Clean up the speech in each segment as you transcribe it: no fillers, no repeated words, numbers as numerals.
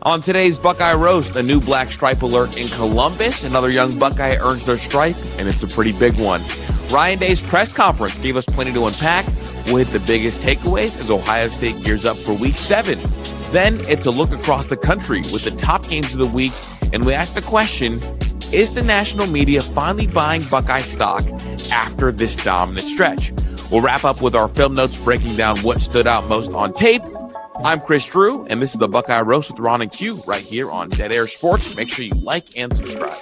On today's Buckeye Roast, a new black stripe alert in Columbus. Another young Buckeye earns their stripe, and it's a pretty big one. Ryan Day's press conference gave us plenty to unpack. We'll hit the biggest takeaways as Ohio State gears up for Week 7. Then it's a look across the country with the top games of the week, and we ask the question, is the national media finally buying Buckeye stock after this dominant stretch? We'll wrap up with our film notes breaking down what stood out most on tape. I'm Chris Drew, and this is the Buckeye Roast with Ron and Q right here on Dead Air Sports. Make sure you like and subscribe.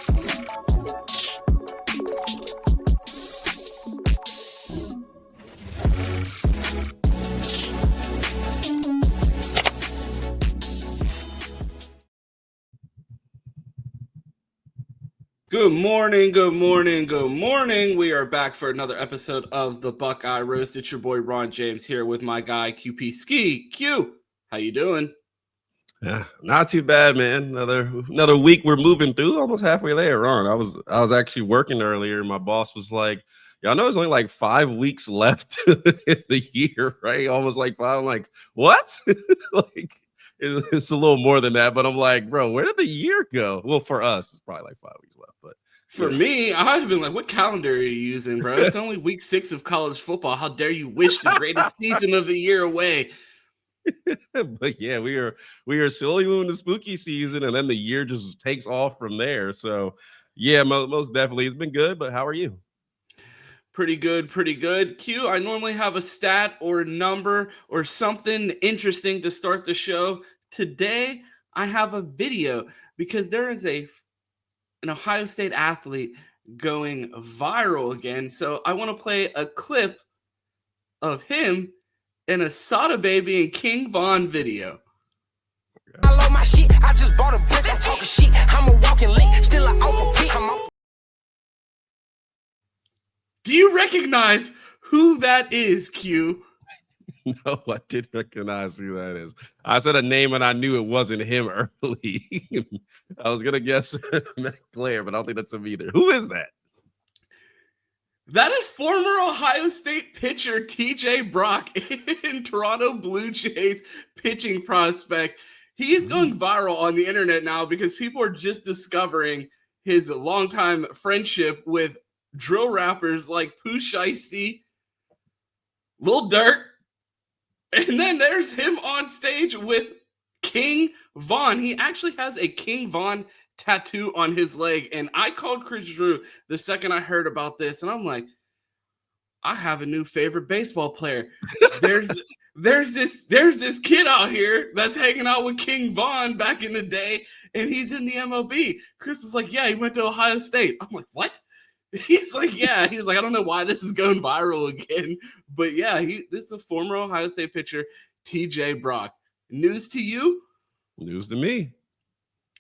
Good morning, good morning, good morning. We are back for another episode of the Buckeye Roast. It's your boy Ron James here with my guy QP Ski. Q, how you doing? Yeah, not too bad, man. Another week we're moving through, almost halfway there, Ron. I was actually working earlier, and my boss was like, y'all know there's only like 5 weeks left in the year, right? Almost like 5. I'm like, what? Like it's a little more than that, but I'm like, bro, where did the year go? Well, for us, it's probably like 5 weeks left, but for me, I'd have been like, what calendar are you using, bro? It's only week 6 of college football. How dare you wish the greatest season of the year away? But yeah, we are slowly moving to spooky season, and then the year just takes off from there. So yeah, most definitely it's been good. But how are you? Pretty good, pretty good. Q, I normally have a stat or a number or something interesting to start the show. Today, I have a video because there is an Ohio State athlete going viral again. So I want to play a clip of him in a Soda Baby and King Von video. I love my shit. I just bought a brick. I'm talking shit. I'm a walking lick. Still an open beat. Do you recognize who that is, Q? No, I didn't recognize who that is. I said a name and I knew it wasn't him early. I was gonna guess Clair, but I don't think that's him either. Who is that? That is former Ohio State pitcher TJ Brock in Toronto Blue Jays pitching prospect. He is going viral on the internet now because people are just discovering his longtime friendship with drill rappers like Pooh Shiesty, Lil Durk, and then there's him on stage with King Von. He actually has a King Von tattoo on his leg, and I called Chris Drew the second I heard about this, and I'm like, I have a new favorite baseball player. There's this kid out here that's hanging out with King Von back in the day, and he's in the MLB. Chris was like, yeah, he went to Ohio State. I'm like, what? He's like, yeah. He's like, I don't know why this is going viral again, but yeah, this is a former Ohio State pitcher, TJ Brock. News to you? News to me.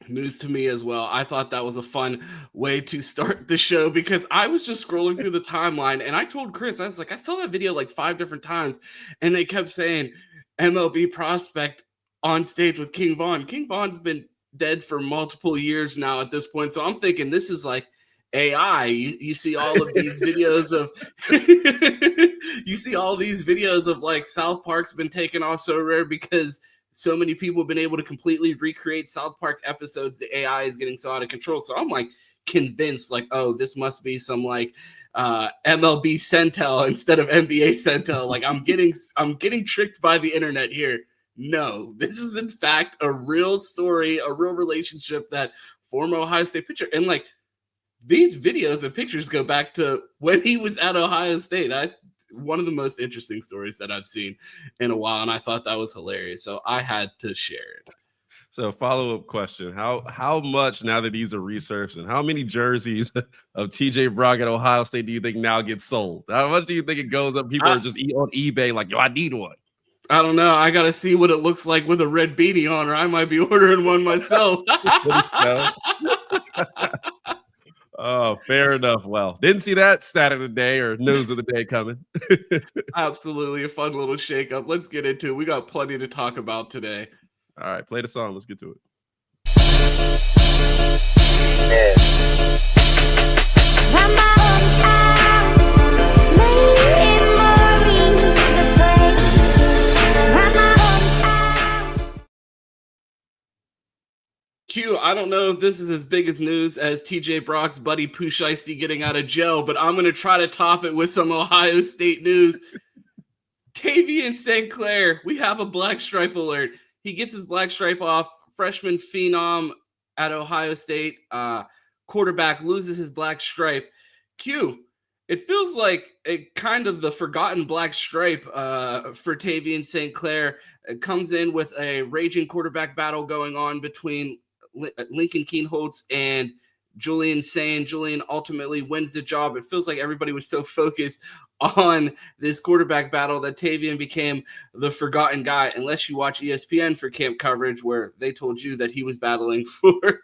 News to me as well. I thought that was a fun way to start the show because I was just scrolling through the timeline and I told Chris, I was like, I saw that video like 5 different times and they kept saying MLB prospect on stage with King Von. King Von's been dead for multiple years now at this point. So I'm thinking this is like AI. You see all of these videos of you see all these videos of like South Park's been taken off so rare because so many people have been able to completely recreate South Park episodes. The AI is getting so out of control. So I'm like convinced like, oh, this must be some like MLB Centel instead of NBA Centel. Like I'm getting tricked by the internet here. No, this is in fact a real story, a real relationship that former Ohio State pitcher. And like these videos and pictures go back to when he was at Ohio State. One of the most interesting stories that I've seen in a while, and I thought that was hilarious. So I had to share it. So follow-up question. How much, now that these are resurfacing, how many jerseys of TJ Brock at Ohio State do you think now get sold? How much do you think it goes up? People are just on eBay like, yo, I need one. I don't know. I got to see what it looks like with a red beanie on, or I might be ordering one myself. Oh, fair enough. Well, didn't see that stat of the day or news of the day coming. Absolutely. A fun little shakeup. Let's get into it. We got plenty to talk about today. All right, play the song. Let's get to it. Q, I don't know if this is as big as news as TJ Brock's buddy Pooh Shiesty getting out of jail, but I'm going to try to top it with some Ohio State news. Tavian St. Clair, we have a black stripe alert. He gets his black stripe off. Freshman phenom at Ohio State. Quarterback loses his black stripe. Q, it feels like a kind of the forgotten black stripe for Tavian St. Clair. It comes in with a raging quarterback battle going on between Lincoln Keenholz and Julian Sayin. Julian ultimately wins the job. It feels like everybody was so focused on this quarterback battle that Tavian became the forgotten guy, unless you watch ESPN for camp coverage where they told you that he was battling for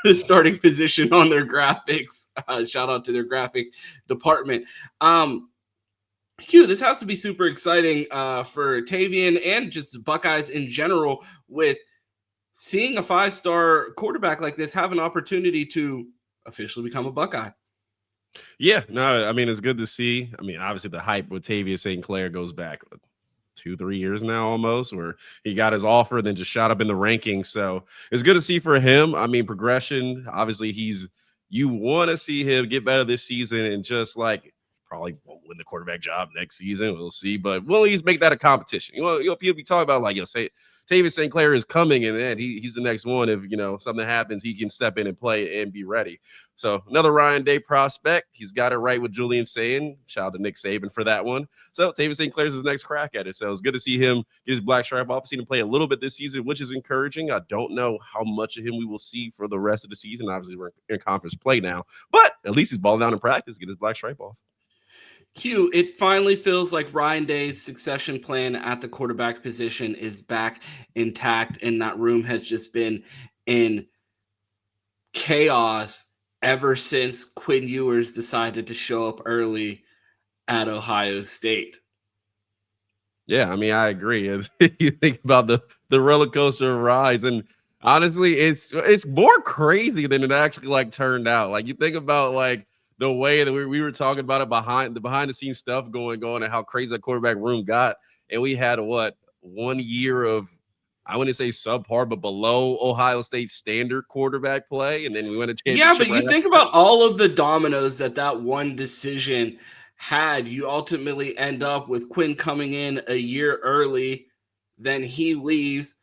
the starting position on their graphics. Shout out to their graphic department. Q, this has to be super exciting for Tavian and just Buckeyes in general, with seeing a 5-star quarterback like this have an opportunity to officially become a Buckeye. Yeah, no, I mean, it's good to see. I mean, obviously the hype with Tavian St. Clair goes back 2-3 years now almost, where he got his offer, then just shot up in the rankings. So it's good to see for him. I mean, progression, obviously you want to see him get better this season, and just like probably won't win the quarterback job next season. We'll see, but we'll at least make that a competition. People be talking about, like, say Tavian St. Clair is coming, and then he's the next one. If something happens, he can step in and play and be ready. So another Ryan Day prospect. He's got it right with Julian saying. Shout out to Nick Saban for that one. So Tavian St. Clair's his next crack at it. So it's good to see him get his black stripe off. Seen him play a little bit this season, which is encouraging. I don't know how much of him we will see for the rest of the season. Obviously, we're in conference play now, but at least he's balling down in practice, get his black stripe off. Q, it finally feels like Ryan Day's succession plan at the quarterback position is back intact, and that room has just been in chaos ever since Quinn Ewers decided to show up early at Ohio State. Yeah, I mean, I agree. You think about the roller coaster rides, and honestly, it's more crazy than it actually turned out. Like, you think about the way that we were talking about it behind the scenes stuff going on, and how crazy that quarterback room got. And we had 1 year of, I wouldn't say subpar, but below Ohio State standard quarterback play. And then we went to championship. Yeah, but you think about all of the dominoes that one decision had. You ultimately end up with Quinn coming in a year early, then he leaves.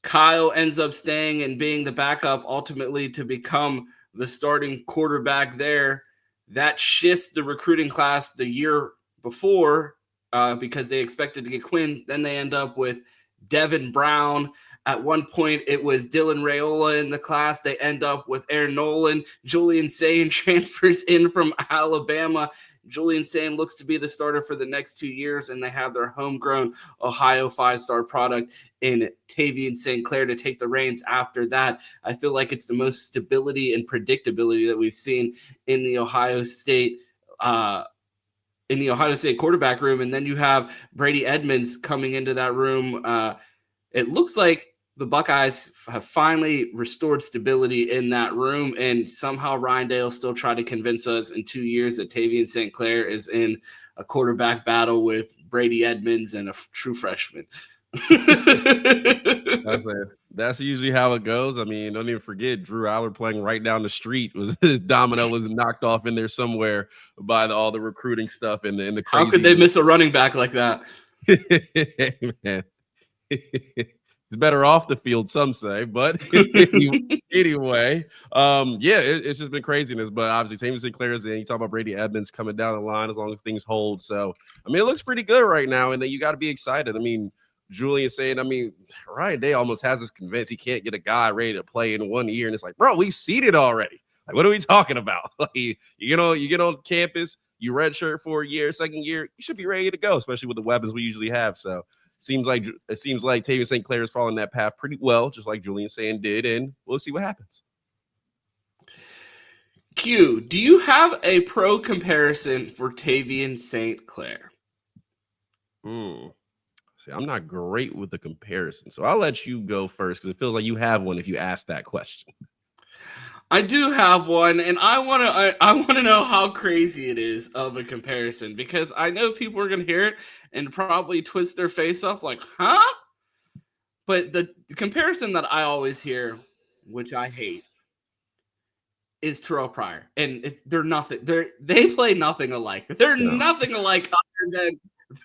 Kyle ends up staying and being the backup, ultimately to become the starting quarterback there. That shifts the recruiting class the year before because they expected to get Quinn. Then they end up with Devin Brown. At one point, it was Dylan Raiola in the class. They end up with Aaron Nolan. Julian Sayin transfers in from Alabama. Julian Sayin looks to be the starter for the next 2 years, and they have their homegrown Ohio 5-star product in Tavian St. Clair to take the reins after that. I feel like it's the most stability and predictability that we've seen in the Ohio State quarterback room. And then you have Brady Edmonds coming into that room. It looks like the Buckeyes have finally restored stability in that room, and somehow Ryan Day will still try to convince us in 2 years that Tavian St. Clair is in a quarterback battle with Brady Edmonds and a true freshman. That's usually how it goes. I mean, don't even forget Drew Aller playing right down the street. His domino was knocked off in there somewhere by all the recruiting stuff and the crazy. How could they miss a running back like that? Man. It's better off the field, some say, but anyway, it's just been craziness. But obviously, Tavian St. Clair is in. You talk about Brady Edmonds coming down the line as long as things hold. So, I mean, it looks pretty good right now, and then you got to be excited. I mean, Julian saying, Ryan Day almost has us convinced he can't get a guy ready to play in 1 year, and it's like, bro, we've seen it already. Like, what are we talking about? You get on campus, you redshirt for a year, second year, you should be ready to go, especially with the weapons we usually have. So. It seems like Tavian St. Clair is following that path pretty well, just like Julian Sayin did, and we'll see what happens. Q, do you have a pro comparison for Tavian St. Clair? See, I'm not great with the comparison, so I'll let you go first because it feels like you have one if you ask that question. I do have one, and I want to know how crazy it is of a comparison, because I know people are going to hear it and probably twist their face up like, huh? But the comparison that I always hear which I hate, is Terrell Pryor, and they're nothing. They play nothing alike. They're nothing alike other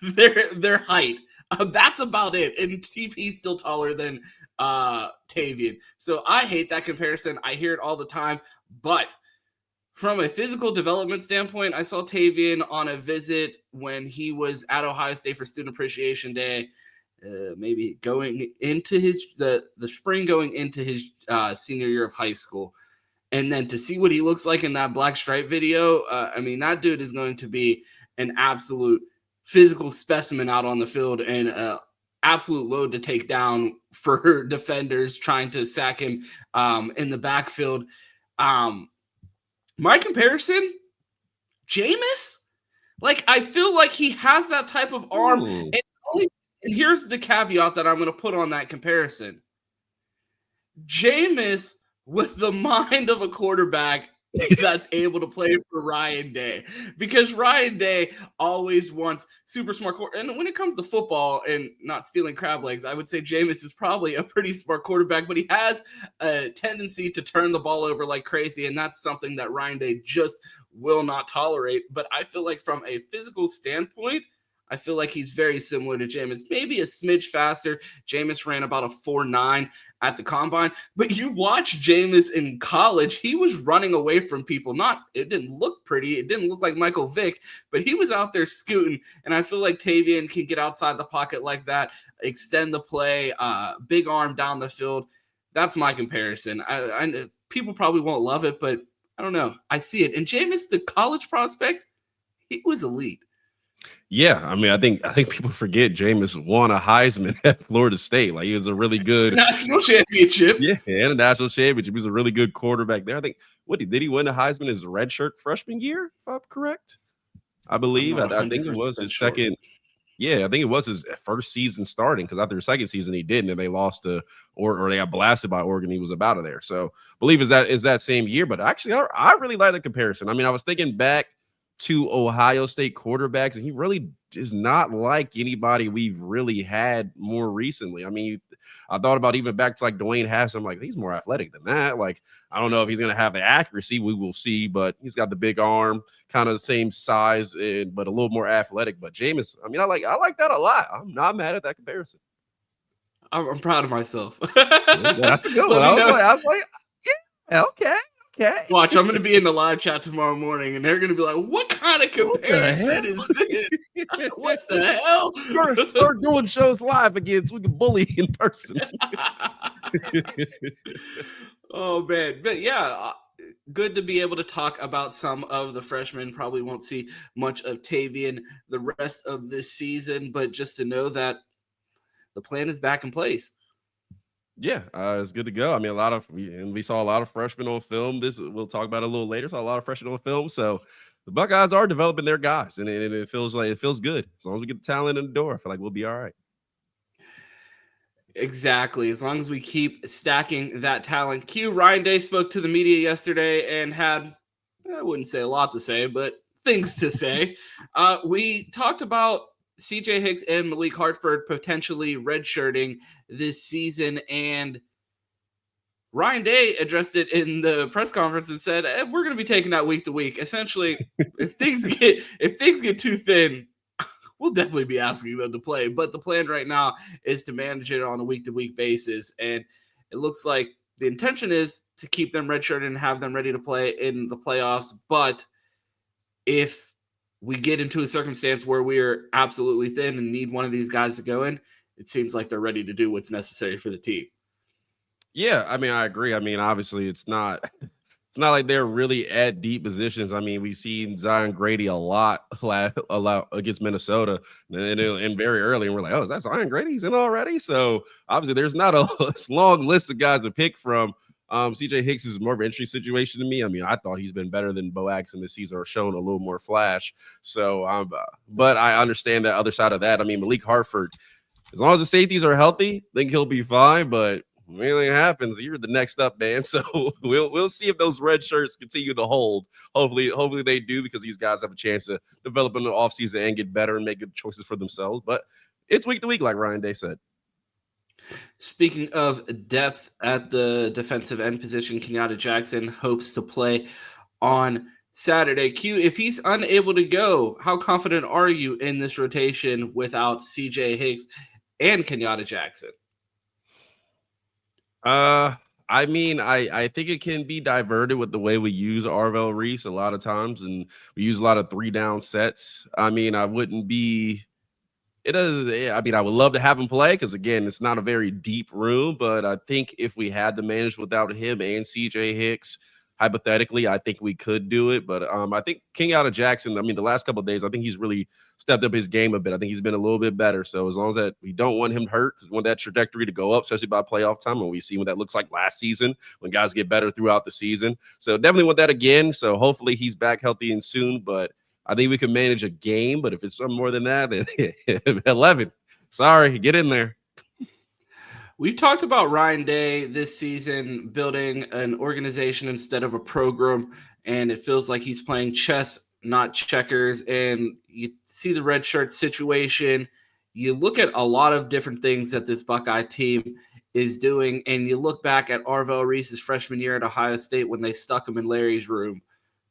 than their height. That's about it. And TP's still taller than Tavian. So I hate that comparison. I hear it all the time. But from a physical development standpoint, I saw Tavian on a visit when he was at Ohio State for Student Appreciation Day. Maybe going into the spring going into his senior year of high school. And then to see what he looks like in that black stripe video, I mean, that dude is going to be an absolute physical specimen out on the field and an absolute load to take down for defenders trying to sack him in the backfield. My comparison, Jameis, like I feel like he has that type of arm. And here's the caveat that I'm going to put on that comparison. Jameis with the mind of a quarterback that's able to play for Ryan Day, because Ryan Day always wants super smart and when it comes to football and not stealing crab legs, I would say Jameis is probably a pretty smart quarterback, but he has a tendency to turn the ball over like crazy, and that's something that Ryan Day just will not tolerate. But I feel like from a physical standpoint, I feel like he's very similar to Jameis, maybe a smidge faster. Jameis ran about a 4.9 at the combine, but you watch Jameis in college, he was running away from people. It didn't look pretty. It didn't look like Michael Vick, but he was out there scooting. And I feel like Tavian can get outside the pocket like that, extend the play, big arm down the field. That's my comparison. I people probably won't love it, but I don't know. I see it. And Jameis, the college prospect, he was elite. Yeah, I mean, I think people forget Jameis won a Heisman at Florida State. Like, he was a really good national championship. Yeah, and a national championship. He was a really good quarterback there. I think did he win the Heisman his redshirt freshman year, if I'm correct? I believe. I think it was his second. Yeah, I think it was his first season starting, because after the second season he didn't, and they lost to or they got blasted by Oregon. He was out of there. So I believe is that same year. But actually, I really like the comparison. I mean, I was thinking back to Ohio State quarterbacks, and he really is not like anybody we've really had more recently. I mean, I thought about even back to like Dwayne Haskins. I'm like, he's more athletic than that. Like, I don't know if he's going to have the accuracy. We will see, but he's got the big arm, kind of the same size, but a little more athletic. But Jameis, I mean, I like that a lot. I'm not mad at that comparison. I'm proud of myself. That's a good one. I was like, yeah, okay. Okay. Watch, I'm going to be in the live chat tomorrow morning, and they're going to be like, what kind of comparison is this? What the hell? Start doing shows live again so we can bully in person. Oh, man. But, yeah, good to be able to talk about some of the freshmen. Probably won't see much of Tavian the rest of this season, but just to know that the plan is back in place. Yeah, it's good to go. I mean, we saw a lot of freshmen on film. We'll talk about it a little later. Saw a lot of freshmen on film. So the Buckeyes are developing their guys, and it feels good. As long as we get the talent in the door, I feel like we'll be all right. Exactly. As long as we keep stacking that talent. Ryan Day spoke to the media yesterday and had, I wouldn't say a lot to say, but things to say. We talked about CJ Hicks and Malik Hartford potentially redshirting this season, and Ryan Day addressed it in the press conference and said, we're going to be taking that week to week. Essentially, if things get too thin, we'll definitely be asking them to play. But the plan right now is to manage it on a week to week basis, and it looks like the intention is to keep them redshirted and have them ready to play in the playoffs. But if we get into a circumstance where we are absolutely thin and need one of these guys to go in, it seems like they're ready to do what's necessary for the team. Yeah, I mean, I agree. I mean, obviously, it's not like they're really at deep positions. I mean, we've seen Zion Grady a lot against Minnesota and very early, and we're like, oh, is that Zion Grady? He's in already? So obviously, there's not a long list of guys to pick from. CJ Hicks is more of an interesting situation to me. I mean, I thought he's been better than Bo Axon this season, or shown a little more flash. So, but I understand that other side of that. I mean, Malik Hartford, as long as the safeties are healthy, I think he'll be fine. But when anything happens, you're the next up, man. So we'll see if those red shirts continue to hold. Hopefully they do, because these guys have a chance to develop in the offseason and get better and make good choices for themselves. But it's week to week, like Ryan Day said. Speaking of depth at the defensive end position, Kenyatta Jackson hopes to play on Saturday. Q, if he's unable to go, how confident are you in this rotation without CJ Hicks and Kenyatta Jackson? I mean, I think it can be diverted with the way we use Arvell Reese a lot of times, and we use a lot of 3-down sets. I mean, I wouldn't be. It does. I mean, I would love to have him play because again, it's not a very deep room. But I think if we had to manage without him and CJ Hicks, hypothetically, I think we could do it. But I think Kenyatta Jackson. I mean, the last couple of days, I think he's really stepped up his game a bit. I think he's been a little bit better. So as long as that we don't want him hurt, because we want that trajectory to go up, especially by playoff time, and we see what that looks like last season when guys get better throughout the season. So definitely want that again. So hopefully he's back healthy and soon. But I think we can manage a game, but if it's something more than that, then 11. Sorry, get in there. We've talked about Ryan Day this season building an organization instead of a program, and it feels like he's playing chess, not checkers. And you see the redshirt situation. You look at a lot of different things that this Buckeye team is doing, and you look back at Arvell Reese's freshman year at Ohio State when they stuck him in Larry's room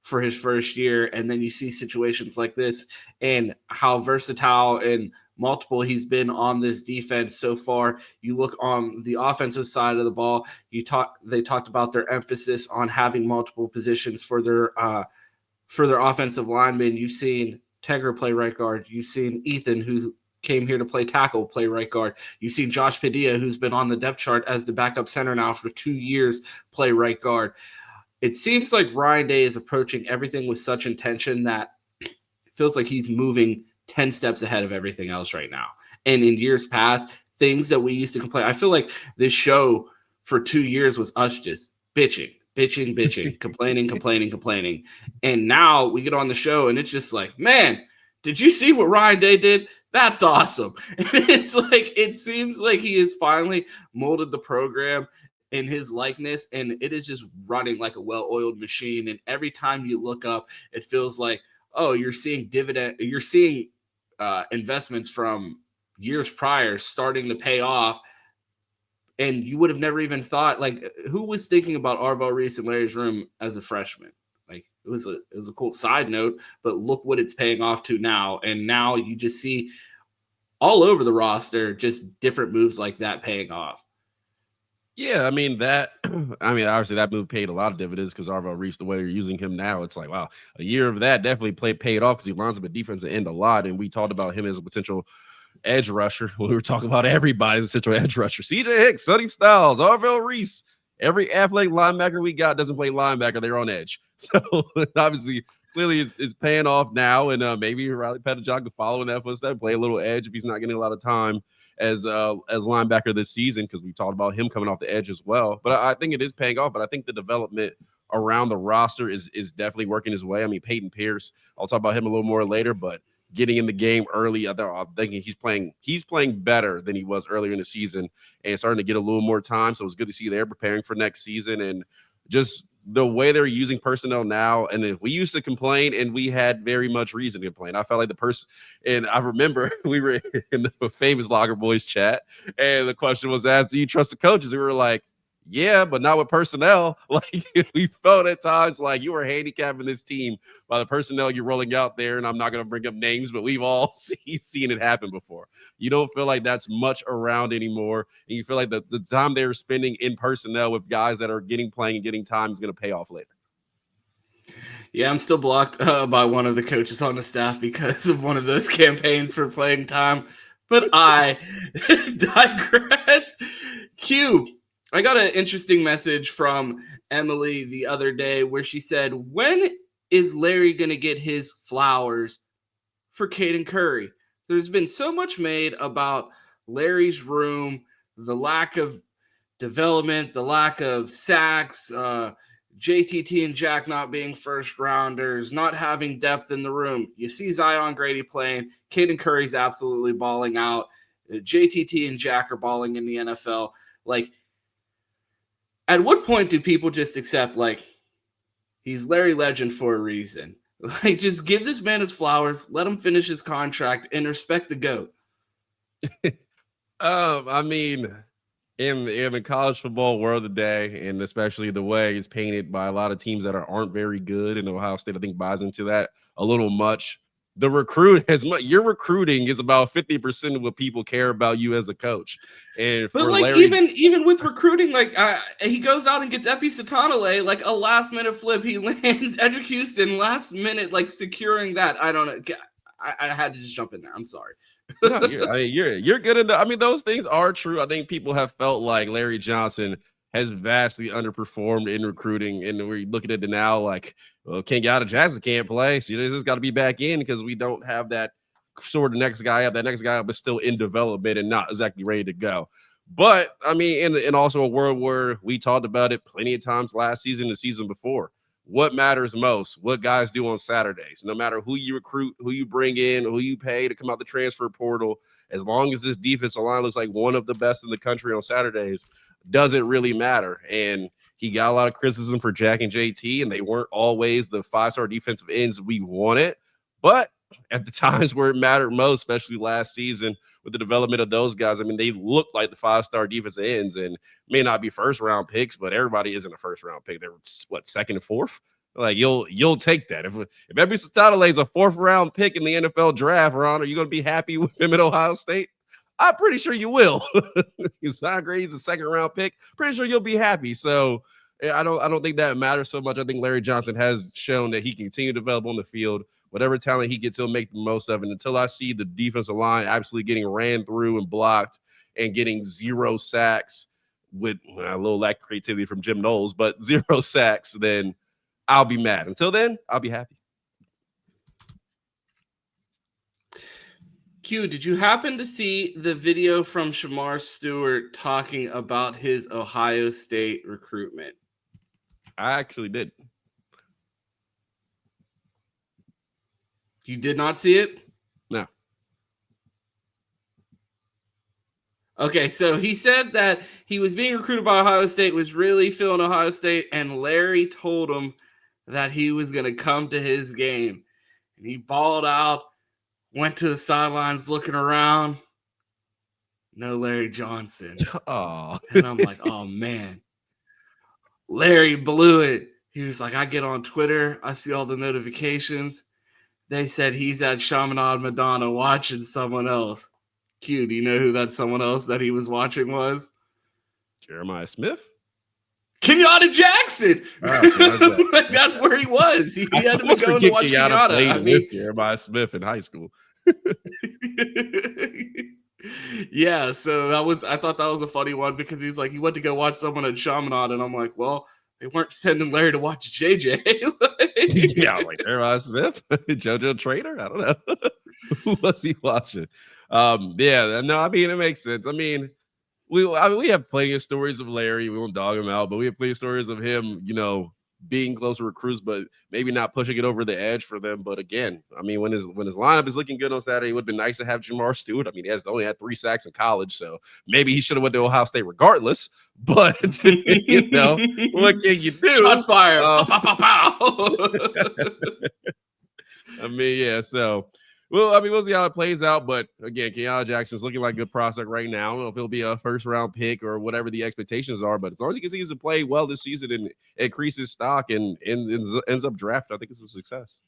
for his first year, and then you see situations like this and how versatile and multiple he's been on this defense so far. You look on the offensive side of the ball, they talked about their emphasis on having multiple positions for their offensive linemen. You've seen Tegra play right guard. You've seen Ethan, who came here to play tackle, play right guard. You've seen Josh Padilla, who's been on the depth chart as the backup center now for 2 years, play right guard. It seems like Ryan Day is approaching everything with such intention that it feels like he's moving 10 steps ahead of everything else right now. And in years past, things that we used to complain, I feel like this show for 2 years was us just bitching, complaining. And now we get on the show and it's just like, man, did you see what Ryan Day did? That's awesome. And it's like, it seems like he has finally molded the program in his likeness, and it is just running like a well-oiled machine. And every time you look up, it feels like, oh, you're seeing investments from years prior starting to pay off. And you would have never even thought, like, who was thinking about Arvell Reese in Larry's room as a freshman? Like, it was a cool side note, but look what it's paying off to now. And now you just see all over the roster just different moves like that paying off. Yeah, I mean, obviously that move paid a lot of dividends because Arvell Reese, the way you're using him now, it's like, wow, a year of that definitely paid off because he lines up at defensive end a lot. And we talked about him as a potential edge rusher when we were talking about everybody as a potential edge rusher. CJ Hicks, Sonny Styles, Arvell Reese. Every athletic linebacker we got doesn't play linebacker. They're on edge. So obviously, clearly it's paying off now. And maybe Riley Pettijohn could follow in that footstep, play a little edge if he's not getting a lot of time as linebacker this season, because we talked about him coming off the edge as well. But I think it is paying off. But I think the development around the roster is definitely working his way. I mean, Peyton Pierce, I'll talk about him a little more later, but getting in the game early, I'm thinking he's playing better than he was earlier in the season and starting to get a little more time. So it's good to see they're preparing for next season, and just the way they're using personnel now. And then we used to complain, and we had very much reason to complain. I felt like the person, and I remember we were in the famous Lager Boys chat, and the question was asked, do you trust the coaches? We were like, yeah, but not with personnel. Like, we felt at times like you were handicapping this team by the personnel you're rolling out there. And I'm not going to bring up names, but we've all seen it happen before. You don't feel like that's much around anymore. And you feel like the time they're spending in personnel with guys that are playing and getting time is going to pay off later. Yeah, I'm still blocked by one of the coaches on the staff because of one of those campaigns for playing time. But I digress. Q. I got an interesting message from Emily the other day where she said, when is Larry going to get his flowers for Caden Curry? There's been so much made about Larry's room, the lack of development, the lack of sacks, JTT and Jack not being first rounders, not having depth in the room. You see Zion Grady playing. Caden Curry's absolutely balling out. JTT and Jack are balling in the NFL. Like, at what point do people just accept, like, he's Larry Legend for a reason? Like, just give this man his flowers, let him finish his contract, and respect the GOAT. I mean, in the college football world today, and especially the way it's painted by a lot of teams that aren't very good, and Ohio State, I think, buys into that a little much. The recruit your recruiting is about 50% of what people care about you as a coach. And But for like Larry, even with recruiting, like he goes out and gets Epi Satanale, like a last minute flip. He lands Edric Houston last minute, like securing that. I don't know. I had to just jump in there. I'm sorry. no, you're good in I mean, those things are true. I think people have felt like Larry Johnson has vastly underperformed in recruiting, and we're looking at it now like, well, Kenyatta Jackson can't play, so you just got to be back in because we don't have that sort of next guy up. That next guy up is still in development and not exactly ready to go. But I mean, in also a world where we talked about it plenty of times last season, the season before. What matters most? What guys do on Saturdays? No matter who you recruit, who you bring in, who you pay to come out the transfer portal, as long as this defensive line looks like one of the best in the country on Saturdays, doesn't really matter. And he got a lot of criticism for Jack and JT, and they weren't always the 5-star defensive ends we wanted. But at the times where it mattered most, especially last season with the development of those guys, I mean, they look like the 5-star defensive ends and may not be first-round picks, but everybody isn't a first-round pick. They're, second and fourth? Like, you'll take that. If Epi Satanale is a 4th-round pick in the NFL draft, Ron, are you going to be happy with him at Ohio State? I'm pretty sure you will. He's not great. He's a 2nd-round pick. Pretty sure you'll be happy. So I don't think that matters so much. I think Larry Johnson has shown that he can continue to develop on the field. Whatever talent he gets, he'll make the most of it. Until I see the defensive line absolutely getting ran through and blocked and getting 0 sacks with a little lack of creativity from Jim Knowles, but 0 sacks, then I'll be mad. Until then, I'll be happy. Q, did you happen to see the video from Shamar Stewart talking about his Ohio State recruitment? I actually did. You did not see it? No. Okay, so he said that he was being recruited by Ohio State, was really feeling Ohio State, and Larry told him that he was going to come to his game. And he balled out, went to the sidelines looking around. No Larry Johnson. Oh. And I'm like, oh, man. Larry blew it. He was like, I get on Twitter. I see all the notifications. They said he's at Chaminade Madonna watching someone else. Q, do you know who that someone else that he was watching was? Jeremiah Smith? Kenyatta Jackson. Oh, that's where he was. He had to be going to watch Kenyatta. I mean, Jeremiah Smith in high school. Yeah, so I thought that was a funny one because he's like, he went to go watch someone at Chaminade, and I'm like, well, they weren't sending Larry to watch JJ. Yeah, like Jeremiah Smith, JoJo Trader. I don't know. Who was he watching? Yeah, no, I mean, it makes sense. I mean, we have plenty of stories of Larry. We won't dog him out, but we have plenty of stories of him, being close to recruits, but maybe not pushing it over the edge for them. But again, I mean, when his lineup is looking good on Saturday, it would have been nice to have Shamar Stewart. I mean, he only had 3 sacks in college, so maybe he should have went to Ohio State regardless. But what can you do? Shots fired. Pow, pow, pow, pow. I mean, yeah. So, well, we'll see how it plays out. But again, Kenyatta Jackson's looking like a good prospect right now. I don't know if he'll be a 1st-round pick or whatever the expectations are. But as long as he continues to play well this season and increase his stock and ends up drafted, I think it's a success.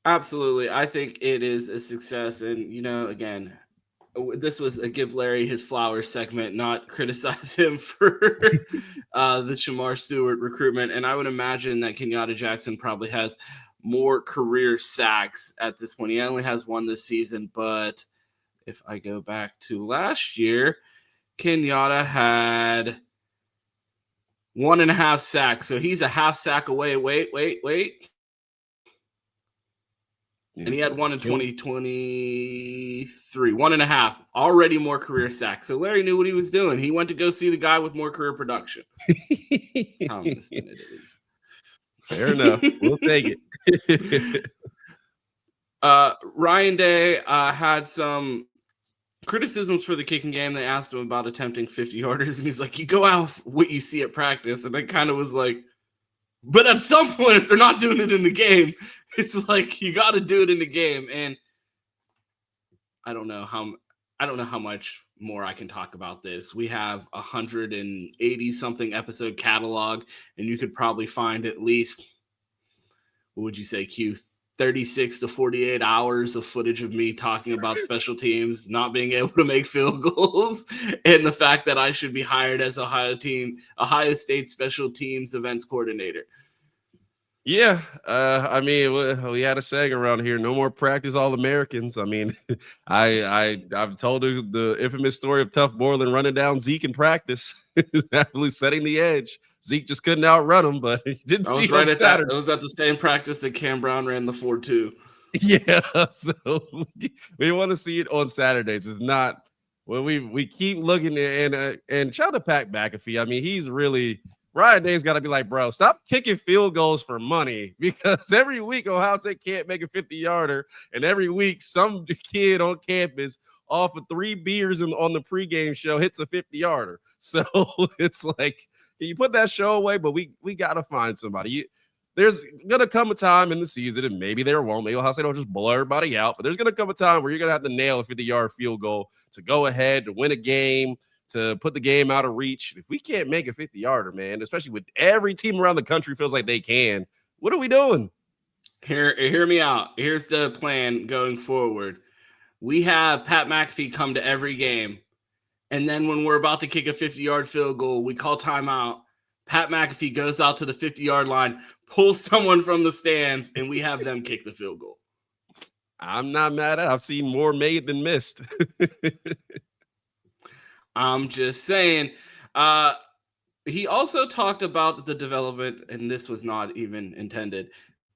Absolutely. I think it is a success. And, again, this was a give Larry his flowers segment, not criticize him for the Shamar Stewart recruitment. And I would imagine that Kenyatta Jackson probably has more career sacks at this point. He only has 1 this season, but if I go back to last year, Kenyatta had 1.5 sacks. So he's a half sack away. Wait. And he had 1 in 2023, 1.5. Already more career sacks. So Larry knew what he was doing. He went to go see the guy with more career production. How this minute it is. Fair enough. We'll take it. Ryan Day had some criticisms for the kicking game. They asked him about attempting 50-yarders, and he's like, you go out with what you see at practice. And it kind of was like, but at some point, if they're not doing it in the game, it's like you got to do it in the game. And I don't know I don't know how much more I can talk about this. We have 180 something episode catalog, and you could probably find at least, what would you say, Q, 36 to 48 hours of footage of me talking about special teams, not being able to make field goals, and the fact that I should be hired as Ohio State special teams events coordinator. Yeah, I mean, we had a saying around here: "No more practice All-Americans." I mean, I've told the infamous story of Tough Moreland running down Zeke in practice, absolutely setting the edge. Zeke just couldn't outrun him, but he didn't see it on Saturday. It was at the same practice that Cam Brown ran the 4.2. Yeah, so we want to see it on Saturdays. It's not when we keep looking and shout out to Pat McAfee. I mean, he's really. Ryan Day's got to be like, bro, stop kicking field goals for money, because every week Ohio State can't make a 50-yarder, and every week some kid on campus off of 3 beers on the pregame show hits a 50-yarder. So it's like, you put that show away, but we got to find somebody. There's going to come a time in the season, and maybe there won't. Maybe Ohio State will just blow everybody out, but there's going to come a time where you're going to have to nail a 50-yard field goal to go ahead, to win a game, to put the game out of reach. If we can't make a 50-yarder, man, especially with every team around the country feels like they can, what are we doing? Hear me out. Here's the plan going forward. We have Pat McAfee come to every game, and then when we're about to kick a 50-yard field goal, we call timeout. Pat McAfee goes out to the 50-yard line, pulls someone from the stands, and we have them kick the field goal. I'm not mad at it. I've seen more made than missed. I'm just saying. He also talked about the development, and this was not even intended,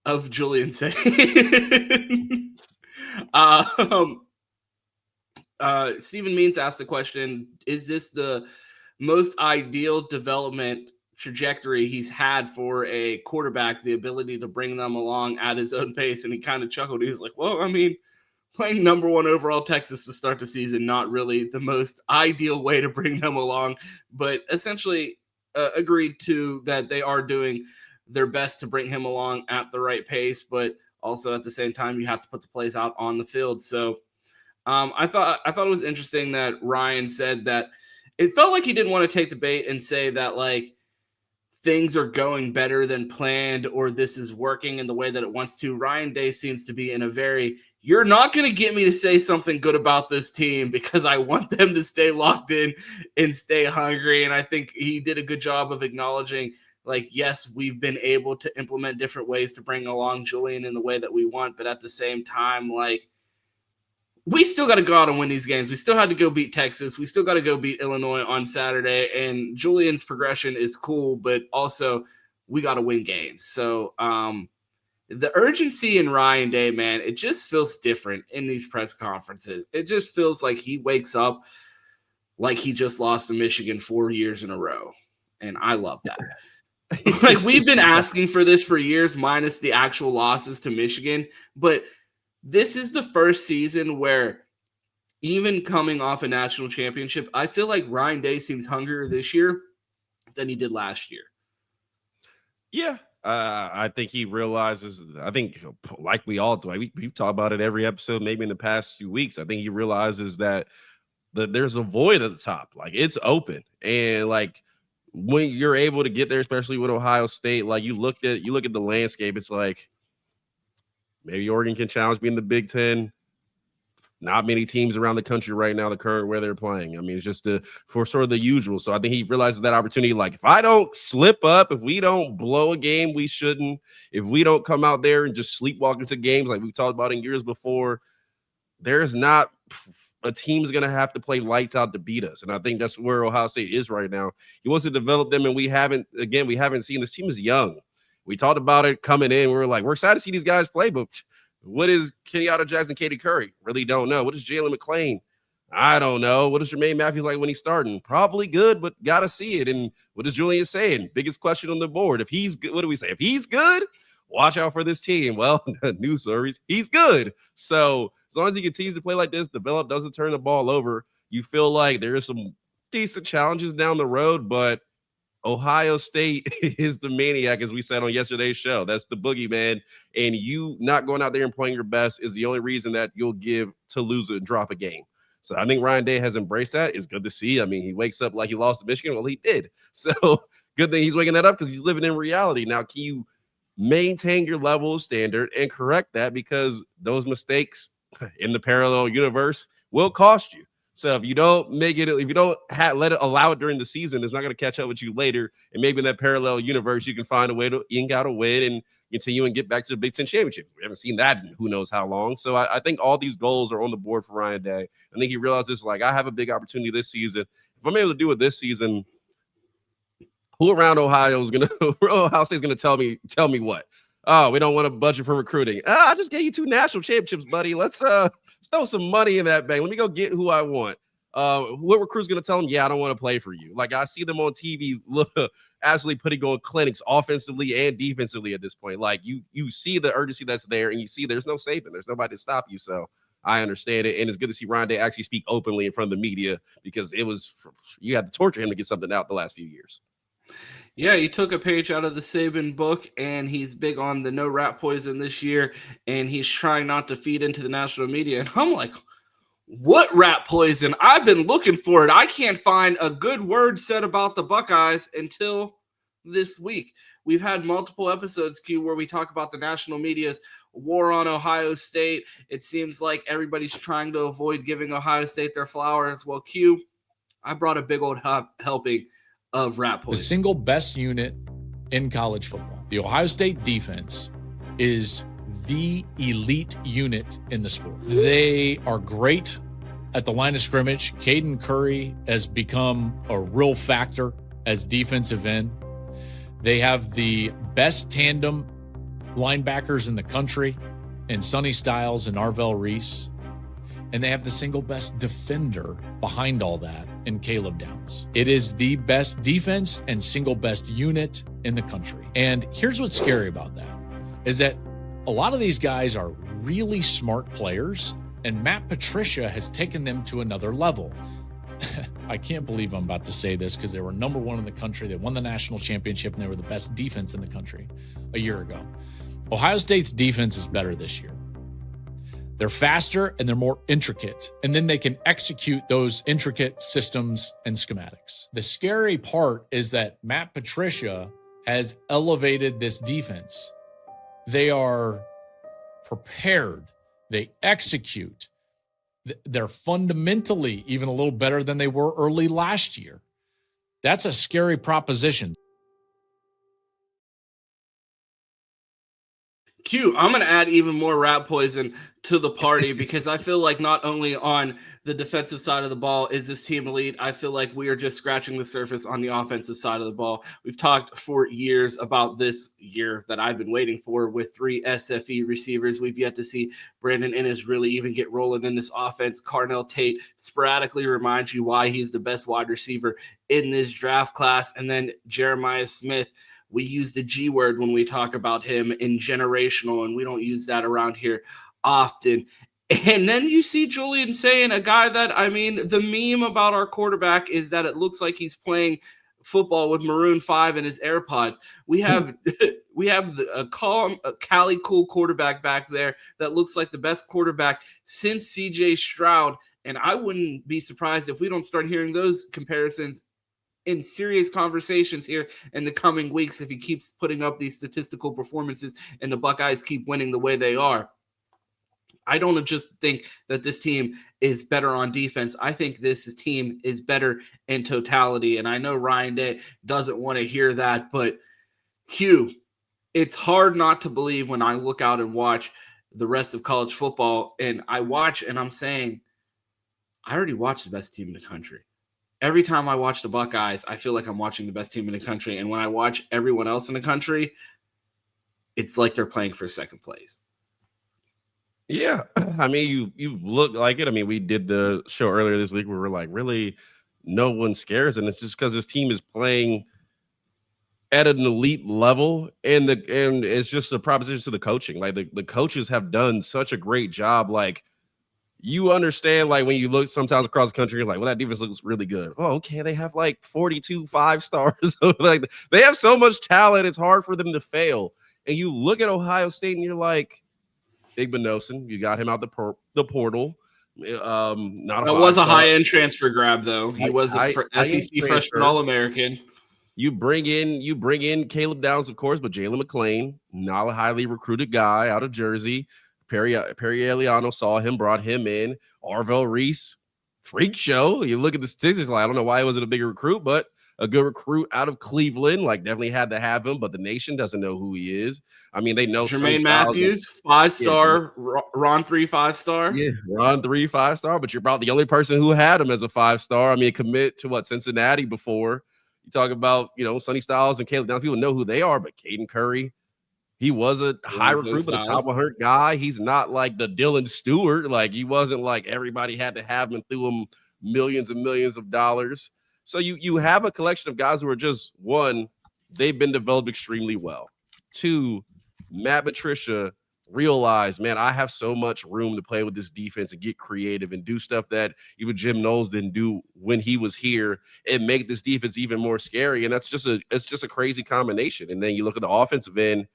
of Julian Sayin. Stephen Means asked the question, is this the most ideal development trajectory he's had for a quarterback, the ability to bring them along at his own pace? And he kind of chuckled. He was like, well, I mean, playing number 1 overall Texas to start the season, not really the most ideal way to bring them along, but essentially agreed to that they are doing their best to bring him along at the right pace, but also at the same time, you have to put the plays out on the field. So I thought it was interesting that Ryan said that it felt like he didn't want to take the bait and say that, like, things are going better than planned or this is working in the way that it wants to. Ryan Day seems to be in a very, you're not going to get me to say something good about this team because I want them to stay locked in and stay hungry. And I think he did a good job of acknowledging, like, yes, we've been able to implement different ways to bring along Julian in the way that we want. But at the same time, like, we still got to go out and win these games. We still had to go beat Texas. We still got to go beat Illinois on Saturday. And Julian's progression is cool, but also we got to win games. So the urgency in Ryan Day, man, it just feels different in these press conferences. It just feels like he wakes up like he just lost to Michigan 4 years in a row. And I love that. Like, we've been asking for this for years, minus the actual losses to Michigan. But this is the first season where, even coming off a national championship, I feel like Ryan Day seems hungrier this year than he did last year. Yeah, I think he realizes, I think like we all do, we've talked about it every episode, maybe in the past few weeks. I think he realizes that there's a void at the top. Like, it's open. And, like, when you're able to get there, especially with Ohio State, like, you look at the landscape, it's like, maybe Oregon can challenge me in the Big Ten. Not many teams around the country right now, the current where they're playing. I mean, it's just for sort of the usual. So I think he realizes that opportunity. Like, if I don't slip up, if we don't blow a game we shouldn't, if we don't come out there and just sleepwalk into games like we've talked about in years before, there's not a team's going to have to play lights out to beat us. And I think that's where Ohio State is right now. He wants to develop them, and we haven't seen. This team is young. We talked about it coming in. We were like, we're excited to see these guys play, but what is Kenyatta Jackson, Caden Curry? Really don't know. What is Jalen McClain? I don't know. What is Jermaine Matthews like when he's starting? Probably good, but got to see it. And what is Julian saying? Biggest question on the board. If he's good, what do we say? If he's good, watch out for this team. Well, news stories, he's good. So as long as he continues to play like this, develop, doesn't turn the ball over, you feel like there is some decent challenges down the road, but Ohio State is the maniac, as we said on yesterday's show. That's the boogeyman. And you not going out there and playing your best is the only reason that you'll give to lose and drop a game. So I think Ryan Day has embraced that. It's good to see. I mean, he wakes up like he lost to Michigan. Well, he did. So good thing he's waking that up because he's living in reality. Now, can you maintain your level of standard and correct that? Because those mistakes in the parallel universe will cost you. So if you don't make it, if you don't allow it during the season, it's not going to catch up with you later. And maybe in that parallel universe, you can find a way to ink out a win and continue and get back to the Big Ten championship. We haven't seen that in who knows how long. So I think all these goals are on the board for Ryan Day. I think he realizes, like, I have a big opportunity this season. If I'm able to do it this season, who around Ohio State's going to tell me what? Oh, we don't want a budget for recruiting. I just gave you 2 national championships, buddy. Let's throw some money in that bank. Let me go get who I want. What recruit's going to tell them? Yeah, I don't want to play for you. Like, I see them on TV, absolutely putting on clinics offensively and defensively at this point. Like, you see the urgency that's there, and you see there's no saving. There's nobody to stop you. So I understand it, and it's good to see Ryan Day actually speak openly in front of the media, because you had to torture him to get something out the last few years. Yeah, he took a page out of the Saban book, and he's big on the no rat poison this year, and he's trying not to feed into the national media. And I'm like, what rat poison? I've been looking for it. I can't find a good word said about the Buckeyes until this week. We've had multiple episodes, Q, where we talk about the national media's war on Ohio State. It seems like everybody's trying to avoid giving Ohio State their flowers. Well, Q, I brought a big old helping of rat poison. The single best unit in college football, the Ohio State defense, is the elite unit in the sport. They are great at the line of scrimmage. Caden Curry has become a real factor as defensive end. They have the best tandem linebackers in the country in Sonny Styles and Arvell Reese. And they have the single best defender behind all that in Caleb Downs. It is the best defense and single best unit in the country. And here's what's scary about that, is that a lot of these guys are really smart players, and Matt Patricia has taken them to another level. I can't believe I'm about to say this, because they were number 1 in the country. They won the national championship, and they were the best defense in the country a year ago. Ohio State's defense is better this year. They're faster and they're more intricate, and then they can execute those intricate systems and schematics. The scary part is that Matt Patricia has elevated this defense. They are prepared. They execute. They're fundamentally even a little better than they were early last year. That's a scary proposition. Q, I'm going to add even more rat poison to the party, because I feel like not only on the defensive side of the ball is this team elite, I feel like we are just scratching the surface on the offensive side of the ball. We've talked for years about this year that I've been waiting for with 3 SFE receivers. We've yet to see Brandon Innes really even get rolling in this offense. Carnell Tate sporadically reminds you why he's the best wide receiver in this draft class. And then Jeremiah Smith. We use the G word when we talk about him in generational, and we don't use that around here often. And then you see Julian saying, a guy that, I mean, the meme about our quarterback is that it looks like he's playing football with Maroon 5 in his AirPods. We have a calm, Cali cool quarterback back there that looks like the best quarterback since CJ Stroud. And I wouldn't be surprised if we don't start hearing those comparisons in serious conversations here in the coming weeks if he keeps putting up these statistical performances and the Buckeyes keep winning the way they are. I don't just think that this team is better on defense. I think this team is better in totality. And I know Ryan Day doesn't want to hear that, but Q, it's hard not to believe when I look out and watch the rest of college football, and I watch and I'm saying, I already watched the best team in the country. Every time I watch the Buckeyes, I feel like I'm watching the best team in the country. And when I watch everyone else in the country, it's like they're playing for second place. Yeah. I mean, you look like it. I mean, we did the show earlier this week where we're like, really, no one scares. And it's just because this team is playing at an elite level. And it's just a proposition to the coaching. Like, the coaches have done such a great job. Like, you understand, like, when you look sometimes across the country, you're like, well, that defense looks really good. Oh, okay. They have like 42 5-stars. Like, they have so much talent. It's hard for them to fail. And you look at Ohio State and you're like, Big Benosin, you got him out the portal. Not a That was a five-star. high-end transfer grab, though. He was a high-end SEC freshman All-American. You bring in Caleb Downs, of course, but Jalen McClain, not a highly recruited guy out of Jersey. Perry Eliano saw him, brought him in. Arvell Reese, freak show. You look at the statistics, like I don't know why he wasn't a bigger recruit, but a good recruit out of Cleveland. Like definitely had to have him, but the nation doesn't know who he is. I mean, they know Jermaine Matthews, 5-star. Ron 3, 5-star. Yeah, Ron 3, 5-star, but you're about the only person who had him as a 5-star. I mean, commit to Cincinnati before. You talk about, Sonny Styles and Caleb Downs. People know who they are, but Caden Curry, he was a high recruit, but a top 100 guy. He's not like the Dylan Stewart. Like, he wasn't like everybody had to have him and threw him millions and millions of dollars. So you have a collection of guys who are just, one, they've been developed extremely well. Two, Matt Patricia realized, man, I have so much room to play with this defense and get creative and do stuff that even Jim Knowles didn't do when he was here and make this defense even more scary. And it's just a crazy combination. And then you look at the offensive end,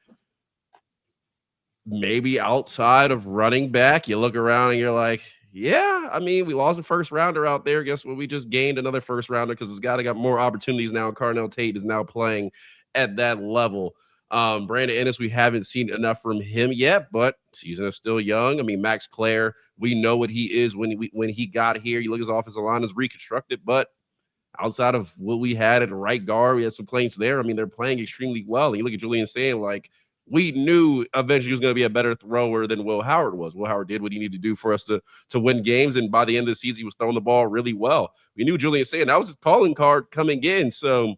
maybe outside of running back, you look around and you're like, yeah, I mean, we lost a first rounder out there. Guess what? We just gained another first rounder because this guy got more opportunities now. Carnell Tate is now playing at that level. Brandon Ennis, we haven't seen enough from him yet, but season is still young. I mean, Max Clair, we know what he is when he got here. You look at his offensive line is reconstructed, but outside of what we had at right guard, we had some players there. I mean, they're playing extremely well. And you look at Julian saying, like, we knew eventually he was going to be a better thrower than Will Howard was. Will Howard did what he needed to do for us to win games, and by the end of the season, he was throwing the ball really well. We knew Julian saying that was his calling card coming in, so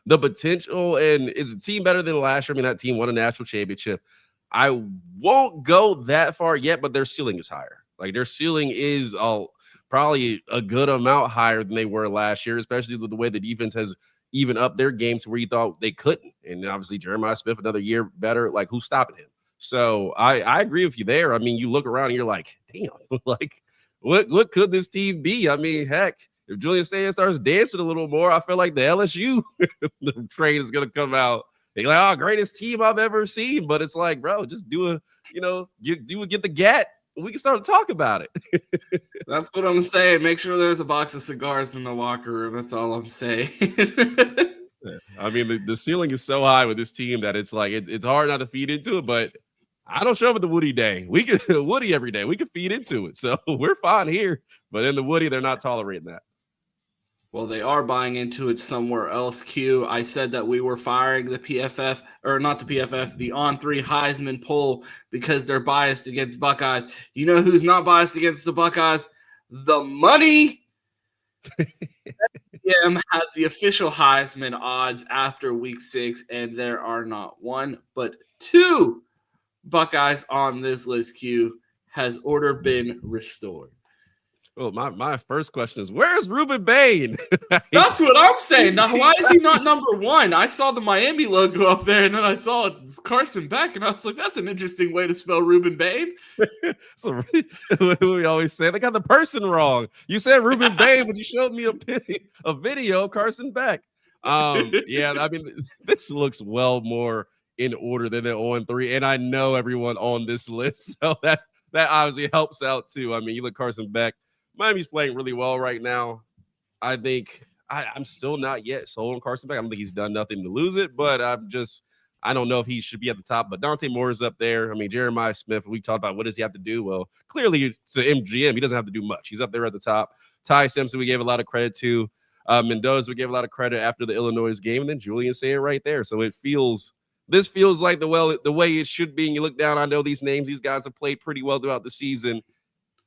the potential, and is the team better than last year? I mean, that team won a national championship. I won't go that far yet, but their ceiling is higher. Like, their ceiling is probably a good amount higher than they were last year, especially with the way the defense has even upped their game to where you thought they couldn't. And obviously, Jeremiah Smith, another year better. Like, who's stopping him? So I agree with you there. I mean, you look around and you're like, damn, like, what could this team be? I mean, heck, if Julian Sayin starts dancing a little more, I feel like the LSU the train is going to come out. They're like, oh, greatest team I've ever seen. But it's like, bro, just get the GAT. We can start to talk about it. That's what I'm saying. Make sure there's a box of cigars in the locker room. That's all I'm saying. I mean, the ceiling is so high with this team that it's like it's hard not to feed into it. But I don't show up at the Woody day. We can Woody every day. We can feed into it. So we're fine here. But in the Woody, they're not tolerating that. Well, they are buying into it somewhere else, Q. I said that we were firing the PFF, or not the PFF, the On3 Heisman poll because they're biased against Buckeyes. You know who's not biased against the Buckeyes? The money. BetMGM has the official Heisman odds after week 6, and there are not one, but 2 Buckeyes on this list, Q. Has order been restored? Well, my first question is, where's Ruben Bain? That's what I'm saying. Now, why is he not number 1? I saw the Miami logo up there, and then I saw Carson Beck, and I was like, that's an interesting way to spell Ruben Bain. So what do we always say? They got the person wrong. You said Ruben Bain, but you showed me a video of Carson Beck. Yeah, I mean, this looks well more in order than the 0-3, and I know everyone on this list, so that obviously helps out too. I mean, you look Carson Beck. Miami's playing really well right now. I think I'm still not yet sold on Carson Beck. I don't think he's done nothing to lose it, but I don't know if he should be at the top. But Dante Moore is up there. I mean, Jeremiah Smith, we talked about what does he have to do? Well, clearly it's the MGM. He doesn't have to do much. He's up there at the top. Ty Simpson, we gave a lot of credit to. Mendoza, we gave a lot of credit after the Illinois game. And then Julian Sayin right there. So this feels like the way it should be. And you look down, I know these names. These guys have played pretty well throughout the season.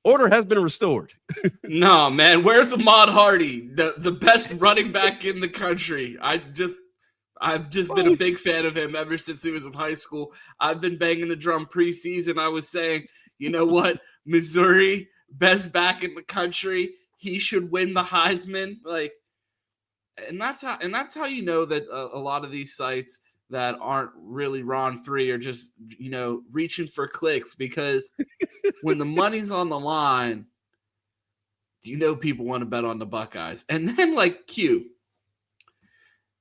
Order has been restored. No, man. Where's Ahmad Hardy, the best running back in the country? I've just been a big fan of him ever since he was in high school. I've been banging the drum preseason. I was saying, you know what? Missouri, best back in the country. He should win the Heisman. And that's how you know that a lot of these sites that aren't really Ron 3 are just, reaching for clicks, because when the money's on the line, people want to bet on the Buckeyes. And then Q,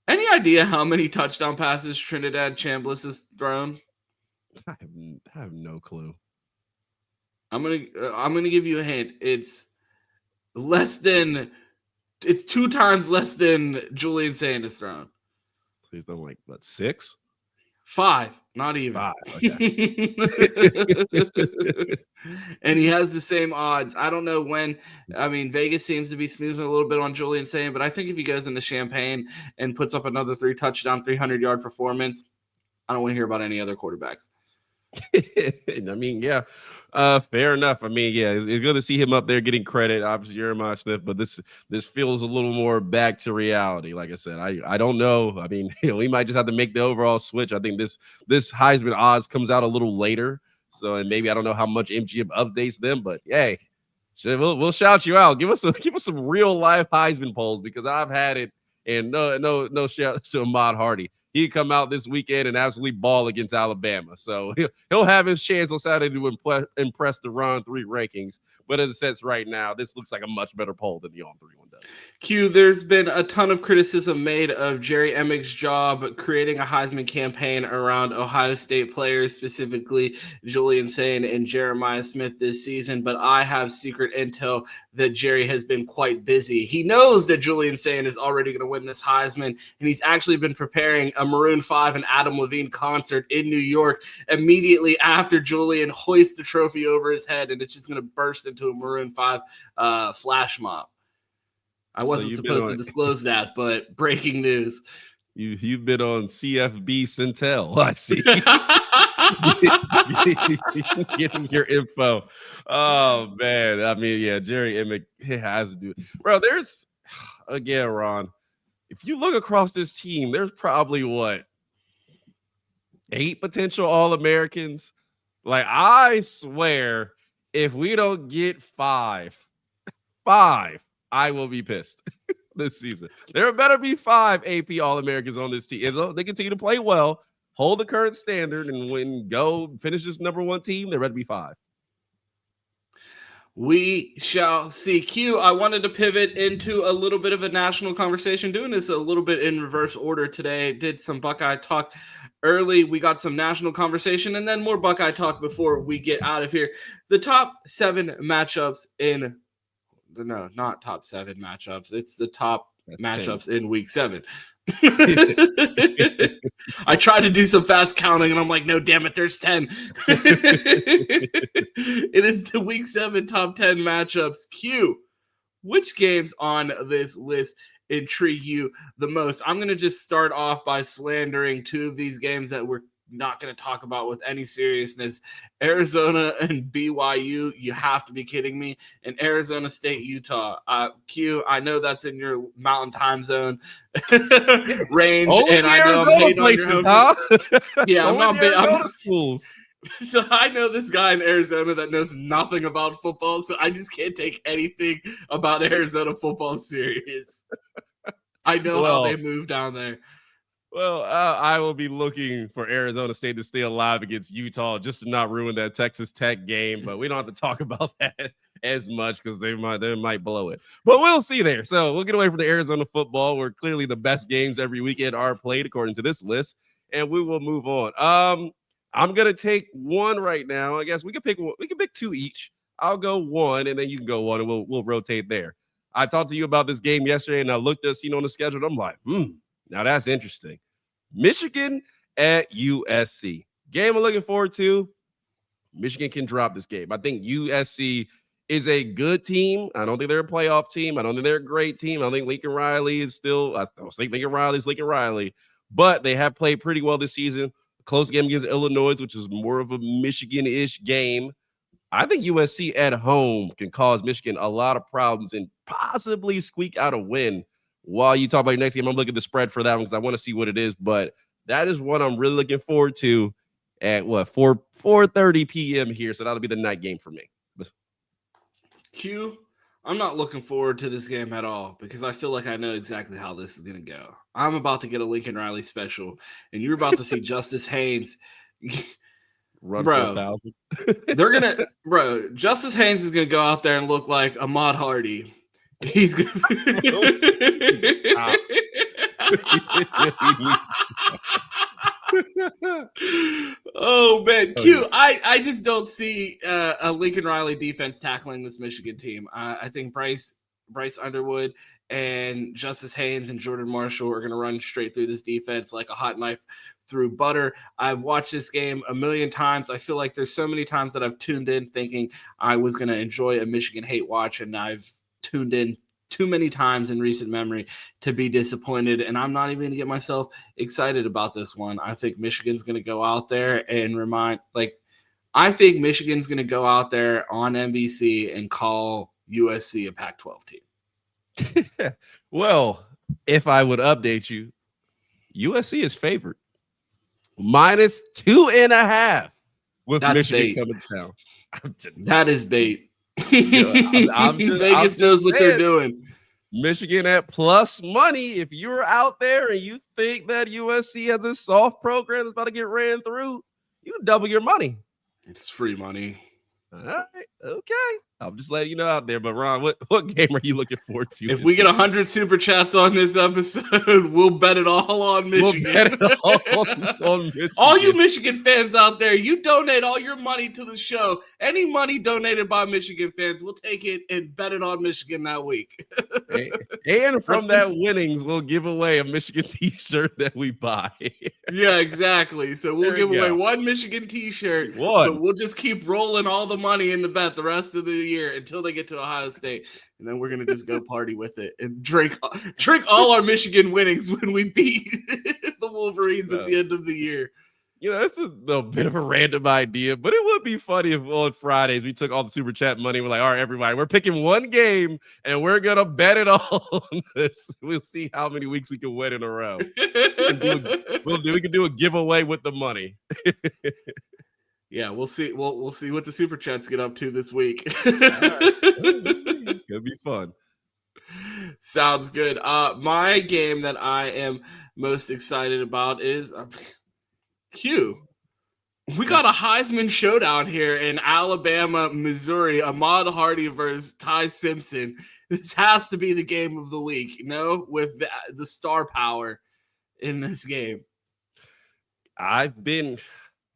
any idea how many touchdown passes Trinidad Chambliss has thrown? I have no clue. I'm gonna give you a hint. It's 2 times less than Julian Sayin is thrown. He's done like what, 6? 5, not even. 5. Okay. And he has the same odds. I don't know when. I mean, Vegas seems to be snoozing a little bit on Julian Sayin, but I think if he goes into Champaign and puts up another 3-touchdown, 300-yard performance, I don't want to hear about any other quarterbacks. I mean, yeah, fair enough. I mean, yeah, it's good to see him up there getting credit. Obviously, Jeremiah Smith, but this feels a little more back to reality. Like I said, I don't know. I mean, we might just have to make the overall switch. I think this Heisman odds comes out a little later, so and maybe I don't know how much MGM updates them, but hey, we'll shout you out. Give us some real life Heisman polls because I've had it, and no shout to Ahmad Hardy. He'd come out this weekend and absolutely ball against Alabama. So he'll have his chance on Saturday to impress the Round 3 rankings. But as it sits right now, this looks like a much better poll than the On 3 one does. Q, there's been a ton of criticism made of Jerry Emick's job creating a Heisman campaign around Ohio State players, specifically Julian Sayin and Jeremiah Smith this season. But I have secret intel that Jerry has been quite busy. He knows that Julian Sayin is already going to win this Heisman, and he's actually been preparing a Maroon 5 and Adam Levine concert in New York immediately after Julian hoists the trophy over his head, and it's just going to burst into a Maroon 5 flash mob. I wasn't supposed to disclose that, but breaking news. You've been on CFB Centel. I see. Getting your info. Oh man. I mean, yeah, Jerry Emick has to do it. Bro, there's again, Ron. If you look across this team, there's probably 8 potential All-Americans. Like, I swear, if we don't get 5, I will be pissed this season. There better be 5 AP All-Americans on this team. If they continue to play well, hold the current standard, and go finish this number 1 team, there better be 5. We shall see. Q, I wanted to pivot into a little bit of a national conversation, doing this a little bit in reverse order today. Did some Buckeye talk early. We got some national conversation and then more Buckeye talk before we get out of here. The top 7 matchups in – no, not top 7 matchups. It's the top matchups 10. In week 7. I tried to do some fast counting and I'm like, no, damn it, there's 10. It is the week 7 top 10 matchups. Q, which games on this list intrigue you the most? I'm going to just start off by slandering 2 of these games that we're not going to talk about with any seriousness. Arizona and BYU, you have to be kidding me. And Arizona State, Utah. Q, I know that's in your mountain time zone range. Only and I know I'm hating places, on your huh? Yeah, I'm not big. Schools. So I know this guy in Arizona that knows nothing about football, so I just can't take anything about Arizona football serious. I know how they move down there. Well, I will be looking for Arizona State to stay alive against Utah just to not ruin that Texas Tech game. But we don't have to talk about that as much because they might blow it. But we'll see there. So we'll get away from the Arizona football, where clearly the best games every weekend are played according to this list, and we will move on. I'm gonna take one right now. I guess we can pick 2 each. I'll go 1, and then you can go 1, and we'll rotate there. I talked to you about this game yesterday, and I looked at on the schedule. And I'm like, now that's interesting. Michigan at USC. Game I'm looking forward to. Michigan can drop this game. I think USC is a good team. I don't think they're a playoff team. I don't think they're a great team. I think Lincoln Riley is still – I think Lincoln Riley's Lincoln Riley. But they have played pretty well this season. A close game against Illinois, which is more of a Michigan-ish game. I think USC at home can cause Michigan a lot of problems and possibly squeak out a win. While you talk about your next game, I'm looking at the spread for that one because I want to see what it is. But that is one I'm really looking forward to at 4:30 p.m. here. So that'll be the night game for me. Q, I'm not looking forward to this game at all because I feel like I know exactly how this is going to go. I'm about to get a Lincoln Riley special, and you're about to see Justice Haynes run bro. 4,000. Justice Haynes is going to go out there and look like Ahmad Hardy. He's good. Oh Man, Q, I just don't see a Lincoln Riley defense tackling this Michigan team. I think Bryce Underwood and Justice Haynes and Jordan Marshall are going to run straight through this defense like a hot knife through butter. I've watched this game a million times. I feel like there's so many times that I've tuned in thinking I was going to enjoy a Michigan hate watch, and I've tuned in too many times in recent memory to be disappointed, and I'm not even going to get myself excited about this one. I think Michigan's going to go out there and I think Michigan's going to go out there on NBC and call USC a Pac-12 team. Well, if I would update you, USC is favored -2.5 with That's Michigan bait. coming to town. That is bait. I'm Vegas knows what they're doing. Michigan at plus money. If you're out there and you think that USC has a soft program that's about to get ran through, you can double your money. It's free money. All right, okay. I'm just letting you know out there. But Ron, what game are you looking forward to? If we get 100 super chats on this episode, we'll bet it all on Michigan. We'll bet it all on Michigan. All you Michigan fans out there, you donate all your money to the show. Any money donated by Michigan fans, we'll take it and bet it on Michigan that week. And from that winnings, we'll give away a Michigan t-shirt that we buy. Yeah, exactly. So we'll There give you away go. one Michigan t-shirt, One. but we'll just keep rolling all the money in the bet the rest of the year until they get to Ohio State. And then we're going to just go party with it and drink all our Michigan winnings when we beat the Wolverines at the end of the year. You know, it's a bit of a random idea, but it would be funny if on Fridays we took all the super chat money. We're like, all right, everybody, we're picking one game and we're going to bet it all on this. We'll see how many weeks we can win in a row. We can do a giveaway with the money. Yeah, we'll see. We'll see what the super chats get up to this week. It'll be fun. Sounds good. My game that I am most excited about is Q. We got a Heisman showdown here in Alabama, Missouri. Ahmad Hardy versus Ty Simpson. This has to be the game of the week, with the star power in this game. I've been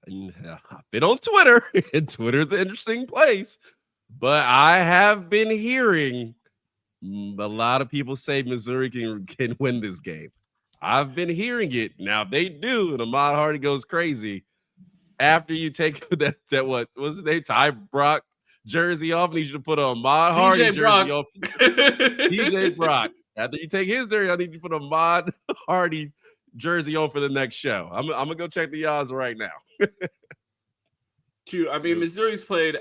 on Twitter, and Twitter's an interesting place, but I have been hearing a lot of people say Missouri can win this game. I've been hearing it. Now, if they do, and Ahmad Hardy goes crazy, after you take that what was his name, Ty Brock jersey off, I need you to put a Ahmad Hardy jersey off. TJ Brock. After you take his jersey, I need you to put a Ahmad Hardy jersey on for the next show. I'm gonna go check the odds right now. Q. I mean, Missouri's played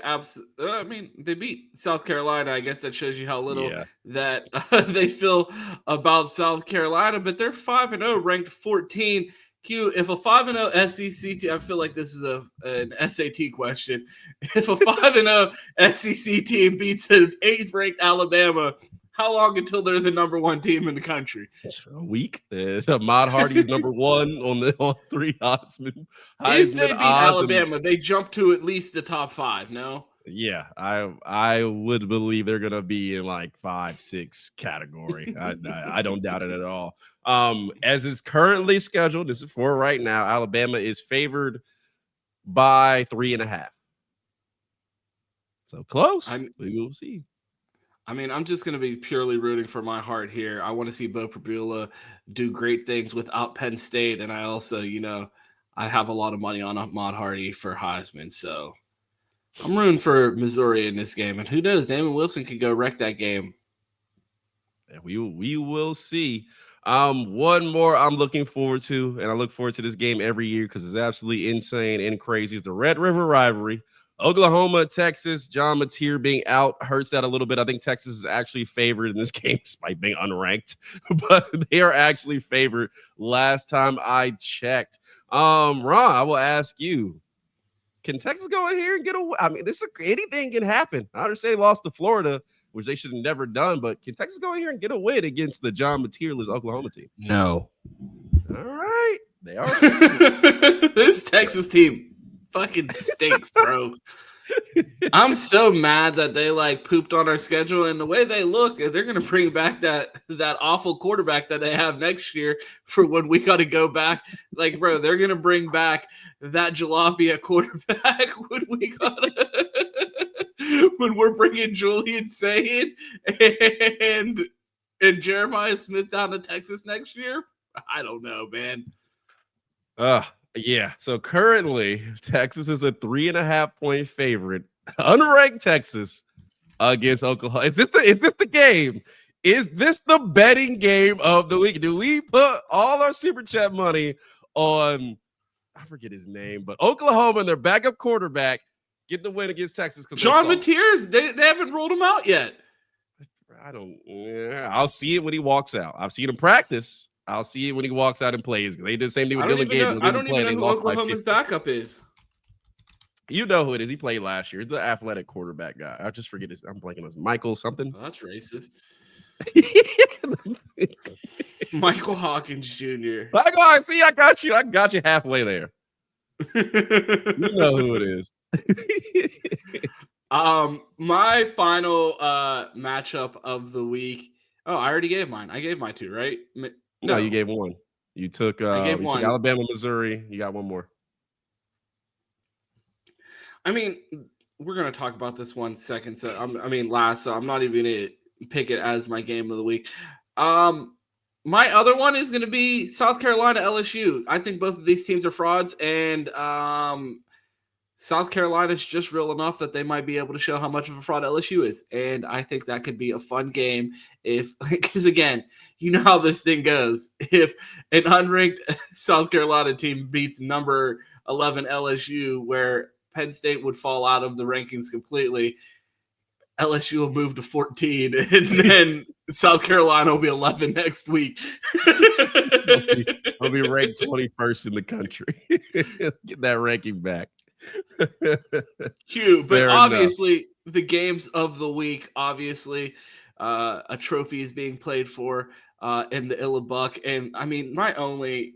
they beat South Carolina. I guess that shows you how little that they feel about South Carolina. But they're 5-0, ranked 14. Q. If a 5-0 SEC team, I feel like this is an SAT question. If a 5-0 SEC team beats an 8th ranked Alabama, how long until they're the number one team in the country? A week. Ahmad Hardy is number one on 3 Heisman. If they beat Alabama, they jump to at least the top 5. No. Yeah, I would believe they're gonna be in like 5-6 category. I don't doubt it at all. As is currently scheduled, this is for right now. Alabama is favored by 3.5. So close. We will see. I mean, I'm just going to be purely rooting for my heart here. I want to see Bo Prabula do great things without Penn State. And I also, I have a lot of money on Ahmad Hardy for Heisman. So I'm rooting for Missouri in this game. And who knows, Damon Wilson could go wreck that game. Yeah, we will see. One more I'm looking forward to, and I look forward to this game every year because it's absolutely insane and crazy. It's the Red River rivalry. Oklahoma, Texas, John Mateer being out hurts that a little bit. I think Texas is actually favored in this game despite being unranked, but they are actually favored last time I checked. Ron, I will ask you, can Texas go in here and get a win? I mean, anything can happen. I understand they lost to Florida, which they should have never done, but can Texas go in here and get a win against the John Mateerless Oklahoma team? No. All right. They are. This Texas team fucking stinks, bro. I'm so mad that they like pooped on our schedule, and the way they look, they're gonna bring back that awful quarterback that they have next year for when we got to go back. Like, bro, they're gonna bring back that jalopy quarterback when we gotta when we're bringing Julian Sayin and Jeremiah Smith down to Texas next year. I don't know, man. Yeah. So currently, Texas is a 3.5-point favorite. Unranked Texas against Oklahoma. Is this the game? Is this the betting game of the week? Do we put all our super chat money on, I forget his name, but Oklahoma and their backup quarterback get the win against Texas? John Mateers, they haven't rolled him out yet. I'll see it when he walks out. I've seen him practice. I'll see it when he walks out and plays. They did the same thing with Dylan Gabriel. I don't even know who Oklahoma's backup is. You know who it is. He played last year. He's the athletic quarterback guy. I just forget his. I'm blanking on his Michael something. Oh, that's racist. Michael Hawkins Jr. See, I got you. I got you halfway there. You know who it is. My final matchup of the week. Oh, I already gave mine. I gave mine two, right? No, you gave one. You took took Alabama, Missouri. You got one more. I mean, we're gonna talk about this one second. So last. So I'm not even gonna pick it as my game of the week. My other one is gonna be South Carolina LSU. I think both of these teams are frauds, and South Carolina's just real enough that they might be able to show how much of a fraud LSU is. And I think that could be a fun game because again, you know how this thing goes. If an unranked South Carolina team beats number 11 LSU, where Penn State would fall out of the rankings completely, LSU will move to 14, and then South Carolina will be 11 next week. I'll be ranked 21st in the country. Get that ranking back. Cute, but obviously the games of the week, obviously a trophy is being played for in the Illabuck. And I mean, my only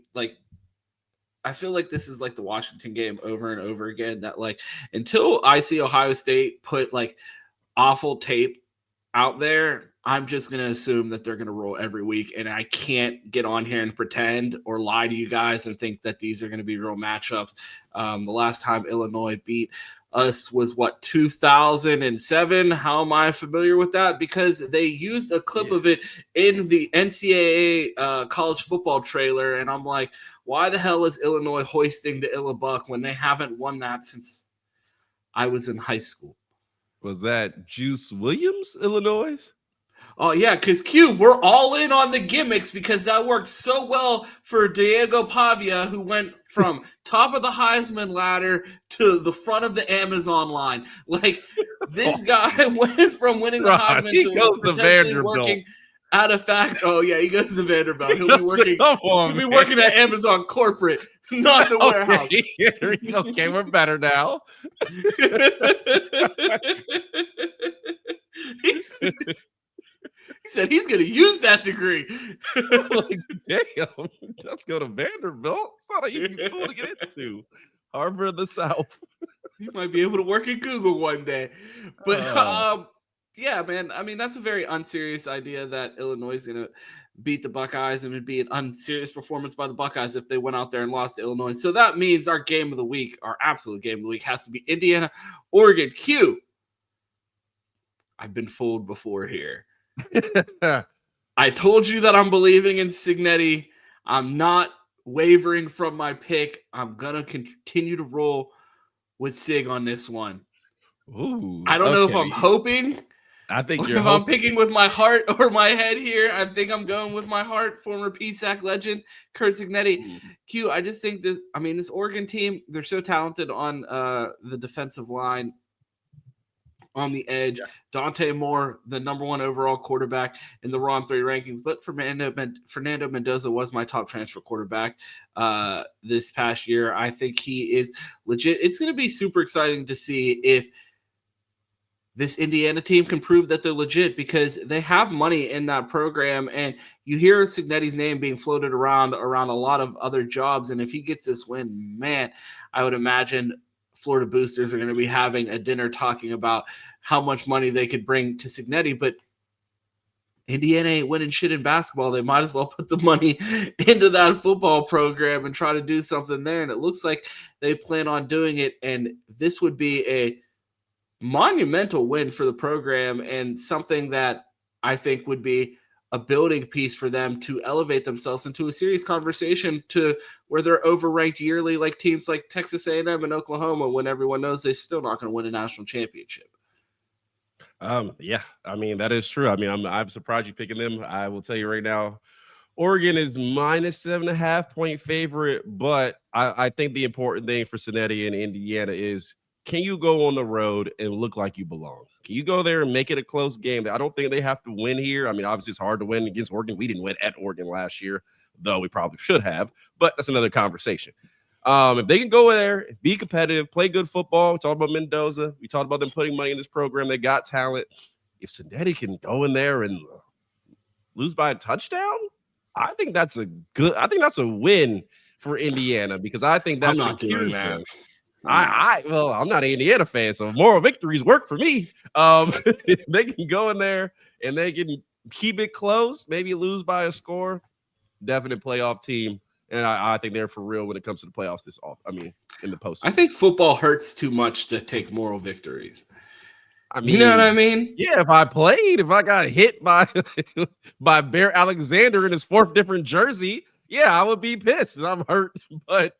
I feel like this is like the Washington game over and over again, that like until I see Ohio State put like awful tape out there, I'm just going to assume that they're going to roll every week. And I can't get on here and pretend or lie to you guys and think that these are going to be real matchups. The last time Illinois beat us was 2007. How am I familiar with that? Because they used a clip of it in the NCAA college football trailer. And I'm like, why the hell is Illinois hoisting the Illabuck when they haven't won that since I was in high school? Was that Juice Williams, Illinois? Oh, yeah, because we're all in on the gimmicks because that worked so well for Diego Pavia, who went from top of the Heisman ladder to the front of the Amazon line. Like, this guy went from winning the Heisman to potentially working at a Oh, yeah, he goes to Vanderbilt. He'll be working at Amazon corporate, not the warehouse. Okay, we're better now. He said he's going to use that degree. Like, damn, let's go to Vanderbilt. It's not an easy school to get into. Harvard of the South. He might be able to work at Google one day. But, yeah, man, I mean, that's a very unserious idea that Illinois is going to beat the Buckeyes, and it'd be an unserious performance by the Buckeyes if they went out there and lost to Illinois. So that means our game of the week, our absolute game of the week, has to be Indiana, Oregon. I've been fooled before here. I told you that I'm believing in Cignetti. I'm not wavering from my pick. I'm going to continue to roll with Sig on this one. Ooh, I don't know if I'm hoping. I think if I'm picking with my heart or my head here. I think I'm going with my heart. Former PSAC legend Kurt Cignetti. I just think this Oregon team, they're so talented on the defensive line. On the edge, Dante Moore, the number 1 overall quarterback in the Raw 3 rankings. But Fernando Mendoza was my top transfer quarterback this past year. I think he is legit. It's going to be super exciting to see if this Indiana team can prove that they're legit, because they have money in that program. And you hear Cignetti's name being floated around a lot of other jobs. And if he gets this win, man, I would imagine Florida boosters are going to be having a dinner talking about how much money they could bring to Cignetti, but Indiana ain't winning shit in basketball. They might as well put the money into that football program and try to do something there. And it looks like they plan on doing it. And this would be a monumental win for the program and something that I think would be a building piece for them to elevate themselves into a serious conversation to where they're overranked yearly, like teams like Texas A&M and Oklahoma, when everyone knows they're still not going to win a national championship. Yeah, I mean, that is true. I mean, I'm surprised you picking them. I will tell you right now, Oregon is minus 7.5-point favorite, but I think the important thing for Cincinnati and Indiana is, can you go on the road and look like you belong? Can you go there and make it a close game? I don't think they have to win here. I mean, obviously it's hard to win against Oregon. We didn't win at Oregon last year, though we probably should have, but that's another conversation. If they can go there, be competitive, play good football, we talked about Mendoza. We talked about them putting money in this program. They got talent. If Cincinnati can go in there and lose by a touchdown, I think that's a win for Indiana, because I think that's I'm not doing that. I'm not an Indiana fan, so moral victories work for me. If they can go in there and they can keep it close, maybe lose by a score, definite playoff team. And I think they're for real when it comes to the playoffs in the postseason. I think football hurts too much to take moral victories. I mean, you know what I mean? Yeah, if I got hit by Bear Alexander in his fourth different jersey, yeah, I would be pissed and I'm hurt. But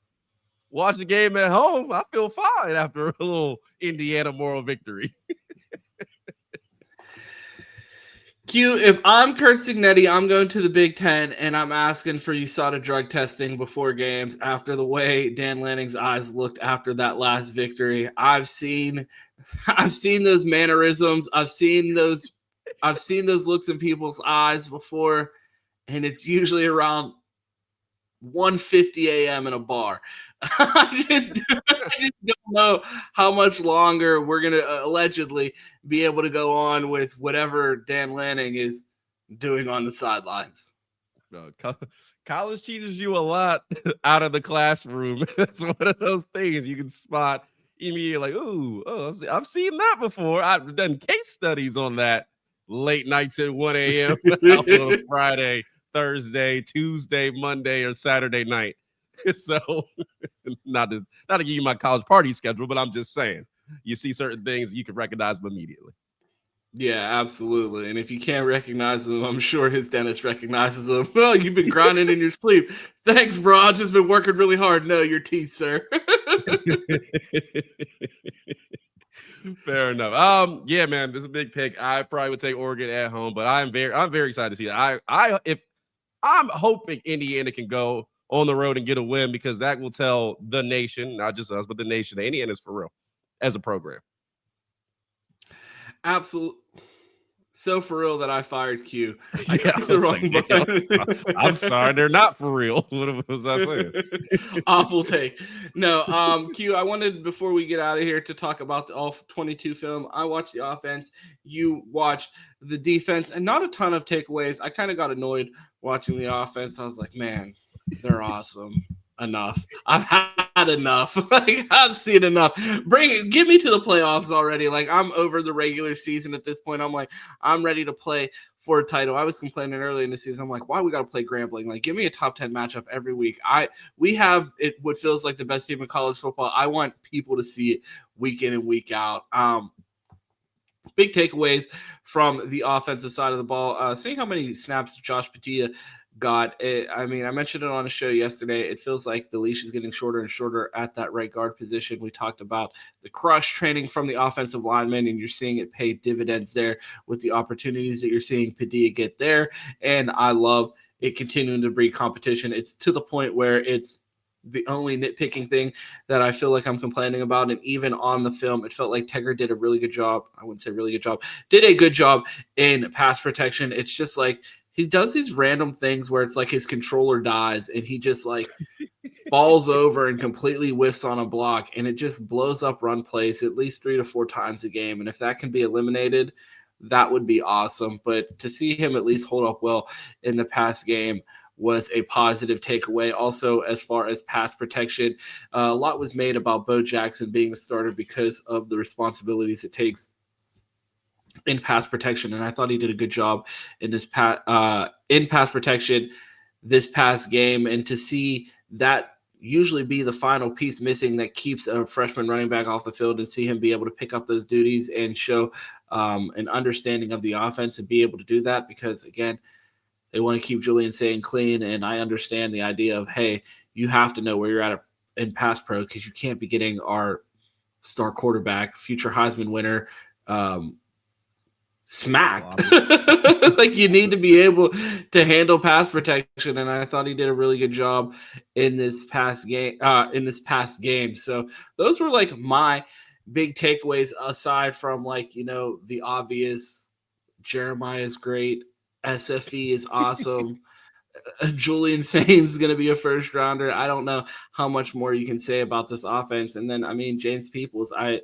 watch the game at home, I feel fine after a little Indiana moral victory. Q, if I'm Kurt Cignetti, I'm going to the Big Ten and I'm asking for USADA drug testing before games after the way Dan Lanning's eyes looked after that last victory. I've seen those mannerisms. I've seen those looks in people's eyes before, and it's usually around 1:50 a.m. in a bar. I just don't know how much longer we're going to allegedly be able to go on with whatever Dan Lanning is doing on the sidelines. College teaches you a lot out of the classroom. It's one of those things you can spot immediately, like, I've seen that before. I've done case studies on that. Late nights at 1 a.m. on a Friday, Thursday, Tuesday, Monday, or Saturday night. So not to give you my college party schedule, but I'm just saying, you see certain things you can recognize them immediately. Yeah, absolutely. And if you can't recognize them, I'm sure his dentist recognizes them. Well, you've been grinding in your sleep. Thanks, bro. I've just been working really hard. No, your teeth, sir. Fair enough. Yeah, man, this is a big pick. I probably would take Oregon at home, but I'm very excited to see that. I'm hoping Indiana can go on the road and get a win, because that will tell the nation, not just us, but the nation, that Indiana is for real as a program. Absolutely. So for real that I fired Q. I'm sorry, they're not for real. What was I saying? Awful take. No, Q, I wanted, before we get out of here, to talk about the all 22 film. I watched the offense. You watched the defense, and not a ton of takeaways. I kind of got annoyed watching the offense. I was like, man, they're awesome. Enough. I've had enough. Like, I've seen enough. Get me to the playoffs already. Like, I'm over the regular season at this point. I'm like, I'm ready to play for a title. I was complaining early in the season. I'm like, why we got to play Grambling? Like, give me a top 10 matchup every week. We have it, what feels like the best team in college football. I want people to see it week in and week out. Big takeaways from the offensive side of the ball. Seeing how many snaps Josh Padilla got. I mentioned it on a show yesterday. It feels like the leash is getting shorter and shorter at that right guard position. We talked about the crush training from the offensive linemen, and you're seeing it pay dividends there with the opportunities that you're seeing Padilla get there. And I love it continuing to breed competition. It's to the point where it's the only nitpicking thing that I feel like I'm complaining about. And even on the film, it felt like Tegger did a really good job. I wouldn't say really good job. Did a good job in pass protection. It's just like, he does these random things where it's like his controller dies and he just like falls over and completely whiffs on a block, and it just blows up run plays at least 3 to 4 times a game. And if that can be eliminated, that would be awesome. But to see him at least hold up well in the past game was a positive takeaway. Also, as far as pass protection, a lot was made about Bo Jackson being the starter because of the responsibilities it takes in pass protection, and I thought he did a good job in this in pass protection this past game. And to see that usually be the final piece missing that keeps a freshman running back off the field, and see him be able to pick up those duties and show an understanding of the offense and be able to do that, because again, they want to keep Julian Sayin clean. And I understand the idea of, hey, you have to know where you're at in pass pro, because you can't be getting our star quarterback, future Heisman winner, smacked. Like, you need to be able to handle pass protection, and I thought he did a really good job in this past game. So those were like my big takeaways, aside from, like, you know, the obvious: Jeremiah is great, SFE is awesome, Julian Sain's going to be a first rounder. I don't know how much more you can say about this offense. And then, I mean, James Peoples, I've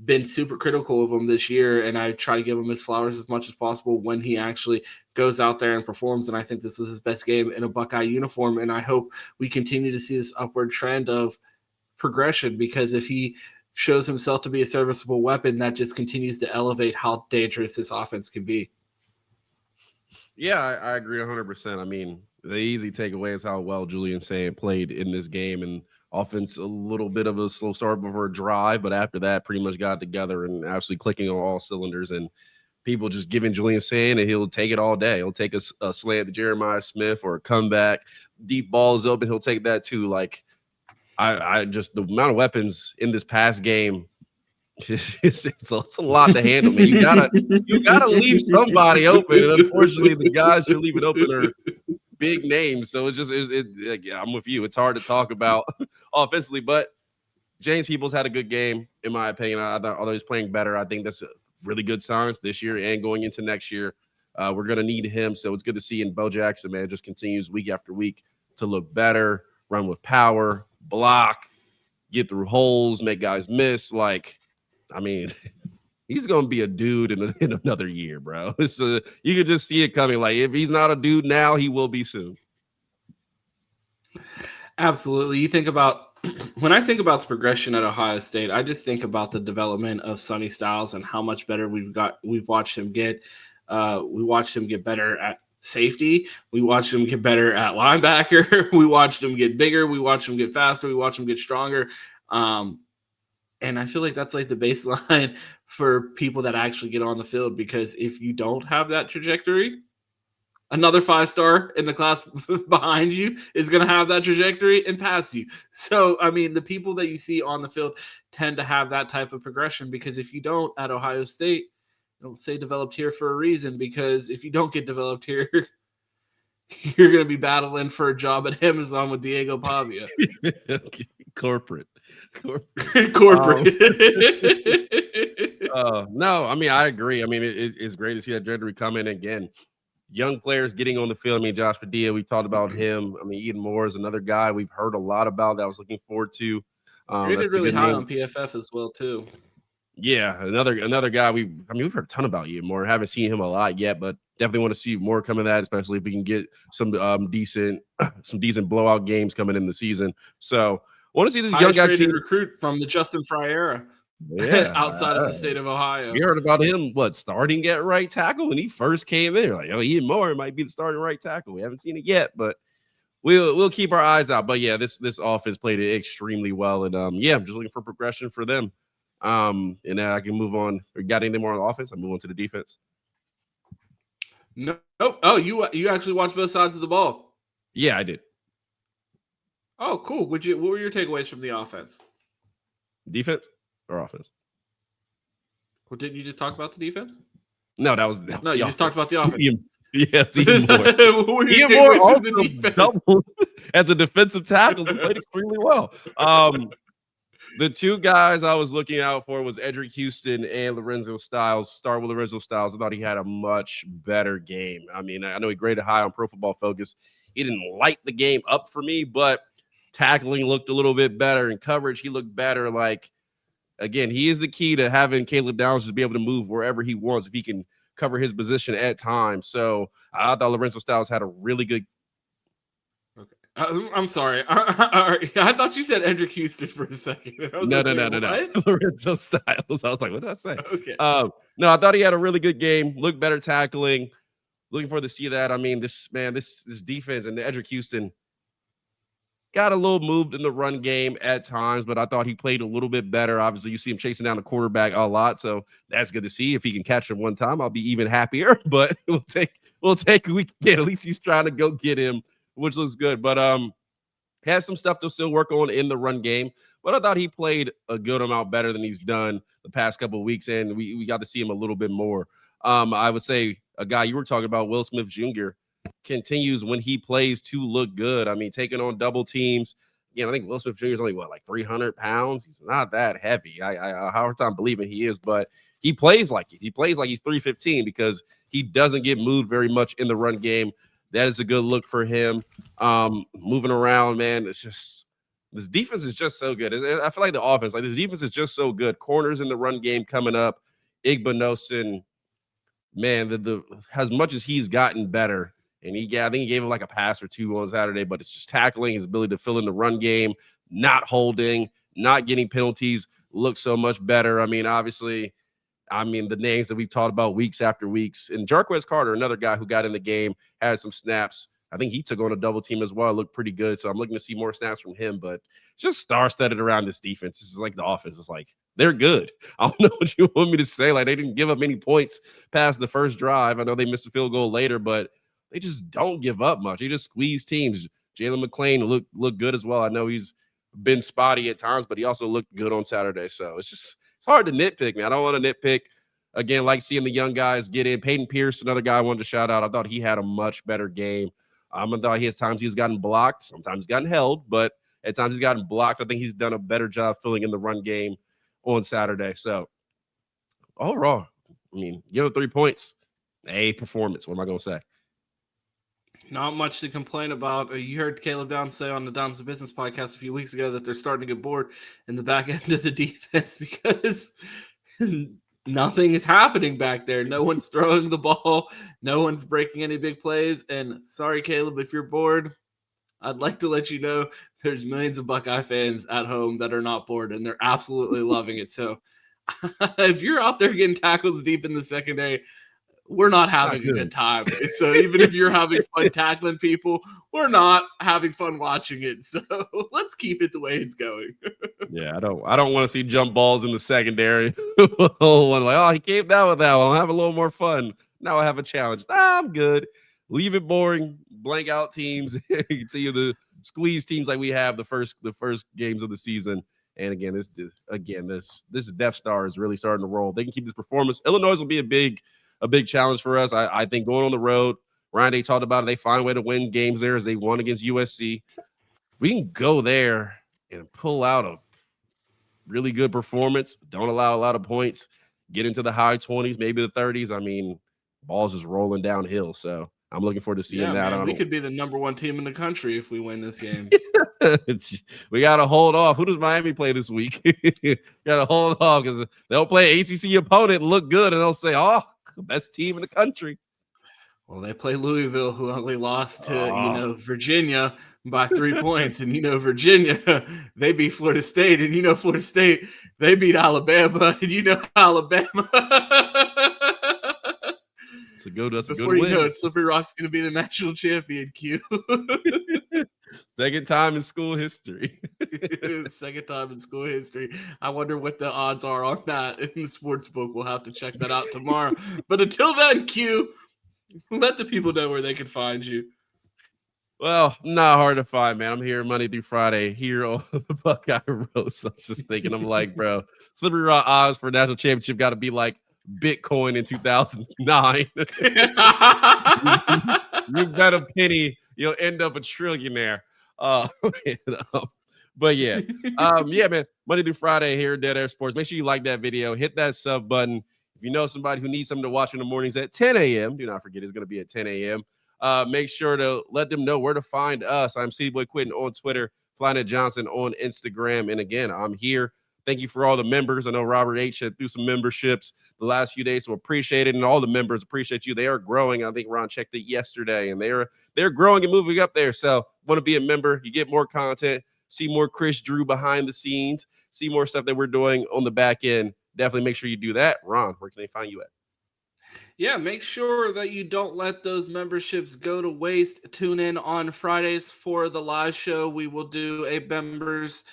been super critical of him this year, and I try to give him his flowers as much as possible when he actually goes out there and performs. And I think this was his best game in a Buckeye uniform. And I hope we continue to see this upward trend of progression, because if he shows himself to be a serviceable weapon, that just continues to elevate how dangerous this offense can be. Yeah, I agree 100%. I mean, the easy takeaway is how well Julian St played in this game, and offense a little bit of a slow start before a drive, but after that pretty much got together and absolutely clicking on all cylinders, and people just giving Julian St, and he'll take it all day. He'll take a slant to Jeremiah Smith or a comeback. Deep ball is open, he'll take that too. Like, I just, the amount of weapons in this past game, it's a lot to handle, man. You gotta leave somebody open, and unfortunately the guys you're leaving open are big names. So I'm with you. It's hard to talk about offensively, but James Peoples had a good game, in my opinion. Although he's playing better, I think that's a really good signs this year and going into next year. We're going to need him. So it's good to see. And Bo Jackson, man, just continues week after week to look better, run with power, block, get through holes, make guys miss. Like, I mean, he's going to be a dude in another year, bro. You can just see it coming. Like, if he's not a dude now, he will be soon. Absolutely. You think about, when I think about the progression at Ohio State, I just think about the development of Sonny Styles and how much better we've watched him get. We watched him get better at safety. We watched him get better at linebacker. We watched him get bigger. We watched him get faster. We watched him get stronger. And I feel like that's like the baseline for people that actually get on the field, because if you don't have that trajectory, another 5-star in the class behind you is going to have that trajectory and pass you. So, I mean, the people that you see on the field tend to have that type of progression, because if you don't at Ohio State, don't say developed here for a reason, because if you don't get developed here, you're going to be battling for a job at Amazon with Diego Pavia. Corporate. No, I mean, I agree. I mean, it's great to see that trajectory come in again. Young players getting on the field. I mean, Josh Padilla, we talked about him. I mean, Eden Moore is another guy we've heard a lot about that I was looking forward to. Rated really high on PFF as well, too. Yeah, another guy we've heard a ton about Eden Moore. Haven't seen him a lot yet, but definitely want to see more come of that, especially if we can get some decent blowout games coming in the season. So I want to see this young guy recruit from the Justin Fry era. Yeah, outside of the state of Ohio. We heard about him, starting at right tackle when he first came in. Like, oh, Eden Moore might be the starting right tackle. We haven't seen it yet, but we'll keep our eyes out. But yeah, this offense played it extremely well, and I'm just looking for progression for them. And now I can move on. Or got anything more on the offense? I'll move on to the defense. No. Oh, you actually watched both sides of the ball? Yeah, I did. Oh, cool. What were your takeaways from the offense? Defense or offense? Well, didn't you just talk about the defense? No, that was no. You You offense. just talked about the offense. Yes, Eden Moore. Eden Moore also doubled as a defensive tackle and played extremely well. The two guys I was looking out for was Edric Houston and Lorenzo Styles. Start with Lorenzo Styles. I thought he had a much better game. I mean, I know he graded high on Pro Football Focus. He didn't light the game up for me, but tackling looked a little bit better, and coverage, he looked better. Like, again, he is the key to having Caleb Downs just be able to move wherever he wants. If he can cover his position at times. So I thought Lorenzo Styles had a really good. Okay. I'm sorry. I thought you said Edric Houston for a second. No. Lorenzo Styles. I was like, what did I say? Okay. No, I thought he had a really good game. Looked better tackling. Looking forward to see that. I mean, this defense and the Edric Houston got a little moved in the run game at times, but I thought he played a little bit better. Obviously, you see him chasing down the quarterback a lot, so that's good to see. If he can catch him one time, I'll be even happier. But we'll take a week again. At least he's trying to go get him, which looks good. But has some stuff to still work on in the run game. But I thought he played a good amount better than he's done the past couple of weeks, and we got to see him a little bit more. I would say a guy you were talking about, Will Smith Jr., continues when he plays to look good. I mean, taking on double teams. I think Will Smith Jr. is only like 300 pounds. He's not that heavy. I have a hard time believing he is, but he plays like it. He plays like he's 315 because he doesn't get moved very much in the run game. That is a good look for him. Moving around, man. It's just this defense is just so good. I feel like the offense, like this defense is just so good. Corners in the run game coming up. Igbonosin, man, as much as he's gotten better. And I think he gave him like a pass or two on Saturday, but it's just tackling, his ability to fill in the run game, not holding, not getting penalties, looks so much better. I mean, obviously, the names that we've talked about weeks after weeks. And Jarquez Carter, another guy who got in the game, had some snaps. I think he took on a double team as well. It looked pretty good. So I'm looking to see more snaps from him, but it's just star-studded around this defense. This is like the offense. It's like, they're good. I don't know what you want me to say. Like, they didn't give up any points past the first drive. I know they missed a field goal later, but they just don't give up much. They just squeeze teams. Jalen McClain looked good as well. I know he's been spotty at times, but he also looked good on Saturday. So it's hard to nitpick, man. I don't want to nitpick. Again, like seeing the young guys get in. Peyton Pierce, another guy I wanted to shout out. I thought he had a much better game. I thought his times he's gotten blocked. Sometimes he's gotten held, but at times he's gotten blocked. I think he's done a better job filling in the run game on Saturday. So overall, give him 3 points. A performance. What am I going to say? Not much to complain about. You heard Caleb Downs say on the Downs of Business podcast a few weeks ago that they're starting to get bored in the back end of the defense because nothing is happening back there. No one's throwing the ball. No one's breaking any big plays. And sorry, Caleb, if you're bored, I'd like to let you know there's millions of Buckeye fans at home that are not bored, and they're absolutely loving it. So if you're out there getting tackles deep in the secondary, we're not having a good time. So even if you're having fun tackling people, we're not having fun watching it. So let's keep it the way it's going. Yeah, I don't want to see jump balls in the secondary. He came down with that one. I'll have a little more fun. Now I have a challenge. I'm good. Leave it boring. Blank out teams. Continue to squeeze teams like we have the first games of the season. And again, this Death Star is really starting to roll. They can keep this performance. Illinois will be a big challenge for us. I think going on the road, Ryan, they talked about it. They find a way to win games there as they won against USC. We can go there and pull out a really good performance. Don't allow a lot of points. Get into the high 20s, maybe the 30s. Ball's just rolling downhill. So I'm looking forward to seeing that. Man, we could be the number one team in the country if we win this game. We got to hold off. Who does Miami play this week? Got to hold off because they'll play an ACC opponent, look good, and they'll say, oh, best team in the country. Well, they play Louisville, who only lost to Virginia by 3 points, and Virginia, they beat Florida State, and Florida State, they beat Alabama, and Alabama. That's a good win. Before you know it, Slippery Rock's going to be the national champion, Q. Second time in school history. Second time in school history. I wonder what the odds are on that in the sports book. We'll have to check that out tomorrow. But until then, Q, let the people know where they can find you. Well, not hard to find, man. I'm here Monday through Friday here on the Buckeye Roast. I was just thinking, I'm like, bro, Slippery Rock odds for national championship got to be like Bitcoin in 2009. You bet a penny, you'll end up a trillionaire. But yeah, man. Monday through Friday here at Dead Air Sports. Make sure you like that video, hit that sub button. If you know somebody who needs something to watch in the mornings at 10 a.m., do not forget it's going to be at 10 a.m. Make sure to let them know where to find us. I'm City Boy Quentin on Twitter, Planet Johnson on Instagram, and again, I'm here Thank you for all the members. I know Robert H. had through some memberships the last few days, so appreciate it. And all the members appreciate you. They are growing. I think Ron checked it yesterday, and they're growing and moving up there. So want to be a member. You get more content, see more Chris Drew behind the scenes, see more stuff that we're doing on the back end. Definitely make sure you do that. Ron, where can they find you at? Yeah, make sure that you don't let those memberships go to waste. Tune in on Fridays for the live show. We will do a members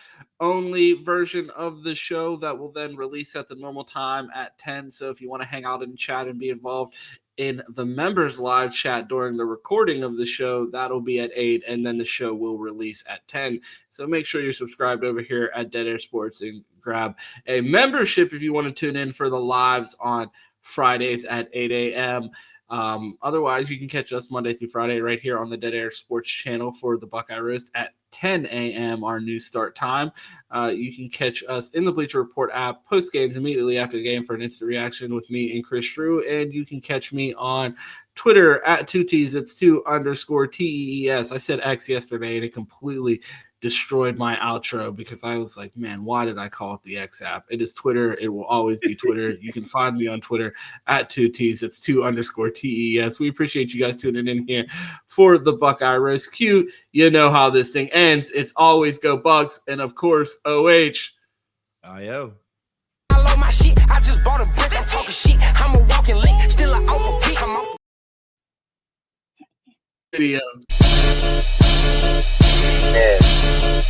only version of the show that will then release at the normal time at 10. So if you want to hang out and chat and be involved in the members live chat during the recording of the show, that'll be at 8, and then the show will release at 10. So make sure you're subscribed over here at Dead Air Sports and grab a membership if you want to tune in for the lives on Fridays at 8 a.m. Otherwise, you can catch us Monday through Friday right here on the Dead Air Sports channel for the Buckeye Roast at 10 a.m., our new start time. You can catch us in the Bleacher Report app post games immediately after the game for an instant reaction with me and Chris Drew. And you can catch me on Twitter at 2Ts. It's 2_TEES. I said X yesterday and it completely destroyed my outro because I was like, man, why did I call it the X app? It is Twitter. It will always be Twitter. You can find me on Twitter at 2Ts. It's 2_TES. We appreciate you guys tuning in here for the Buckeye Roast. Q, you know how this thing ends. It's always go Bucks. And of course, OH. IO. I love my shit. I just bought a brick. I'm talking shit. I'm a walking lick. Still an open beat. I'm off Video. Yeah.